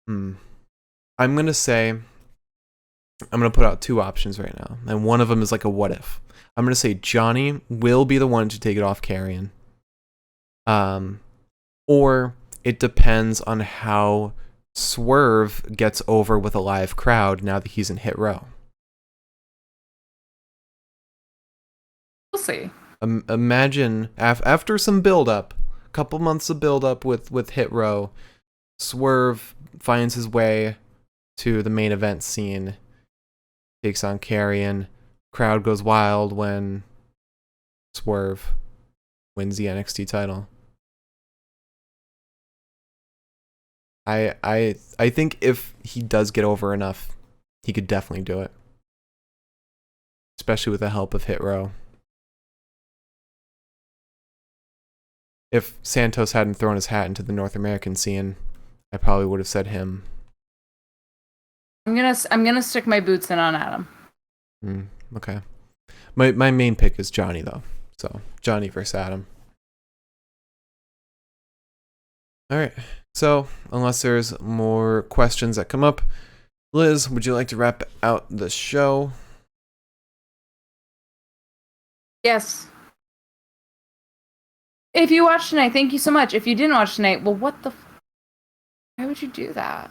S2: I'm gonna put out two options right now, and one of them is like a what if. I'm gonna say Johnny will be the one to take it off Karrion. Or it depends on how Swerve gets over with a live crowd now that he's in Hit Row.
S1: We'll see.
S2: Imagine after some build-up, a couple months of build-up with Hit Row, Swerve finds his way to the main event scene, takes on Karrion. Crowd goes wild when Swerve wins the NXT title. I think if he does get over enough, he could definitely do it. Especially with the help of Hit Row. If Santos hadn't thrown his hat into the North American scene, I probably would have said him.
S1: I'm gonna stick my boots in on Adam.
S2: Okay. My main pick is Johnny though. So Johnny versus Adam. Alright. So unless there's more questions that come up, Liz, would you like to wrap out the show?
S1: Yes. If you watched tonight, thank you so much. If you didn't watch tonight, well, what the why would you do that?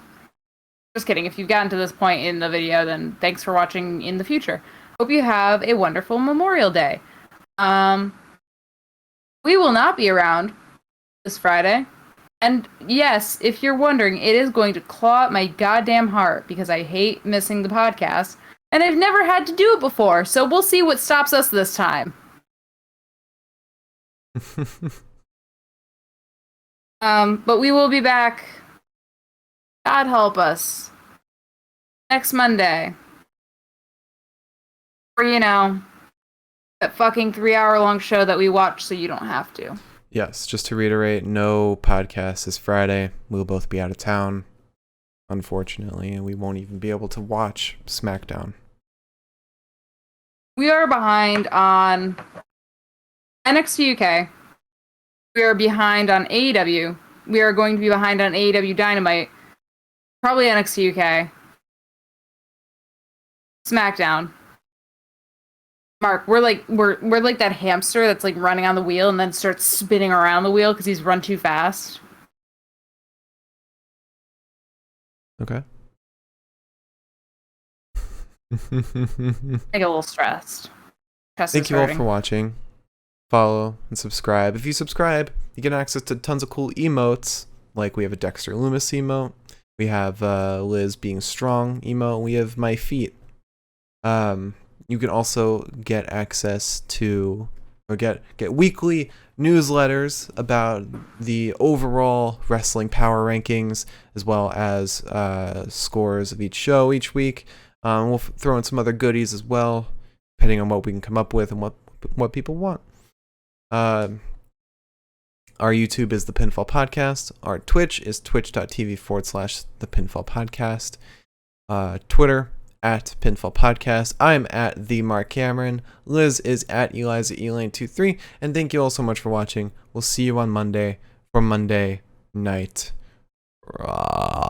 S1: Just kidding. If you've gotten to this point in the video, then thanks for watching in the future. Hope you have a wonderful Memorial Day. We will not be around this Friday. And yes, if you're wondering, it is going to claw at my goddamn heart because I hate missing the podcast. And I've never had to do it before, so we'll see what stops us this time. But we will be back, God help us, next Monday. For, that fucking 3-hour-long show that we watch so you don't have to.
S2: Yes, just to reiterate, no podcast this Friday. We'll both be out of town, unfortunately, and we won't even be able to watch SmackDown.
S1: We are behind on NXT UK. We are behind on AEW. We are going to be behind on AEW Dynamite. Probably NXT UK. SmackDown. Mark, we're like that hamster that's like running on the wheel and then starts spinning around the wheel because he's run too fast.
S2: Okay.
S1: I get a little stressed.
S2: Thank you all for watching. Follow and subscribe. If you subscribe, you get access to tons of cool emotes. Like we have a Dexter Loomis emote. We have Liz being strong emote. We have my feet. You can also get access to, or get weekly newsletters about the overall wrestling power rankings, as well as scores of each show each week. We'll throw in some other goodies as well, depending on what we can come up with and what people want. Our YouTube is The Pinfall Podcast. Our Twitch is twitch.tv/The Pinfall Podcast. Twitter, at Pinfall Podcast. I'm at The Mark Cameron. Liz is at Eliza Elaine23. And thank you all so much for watching. We'll see you on Monday for Monday Night Raw.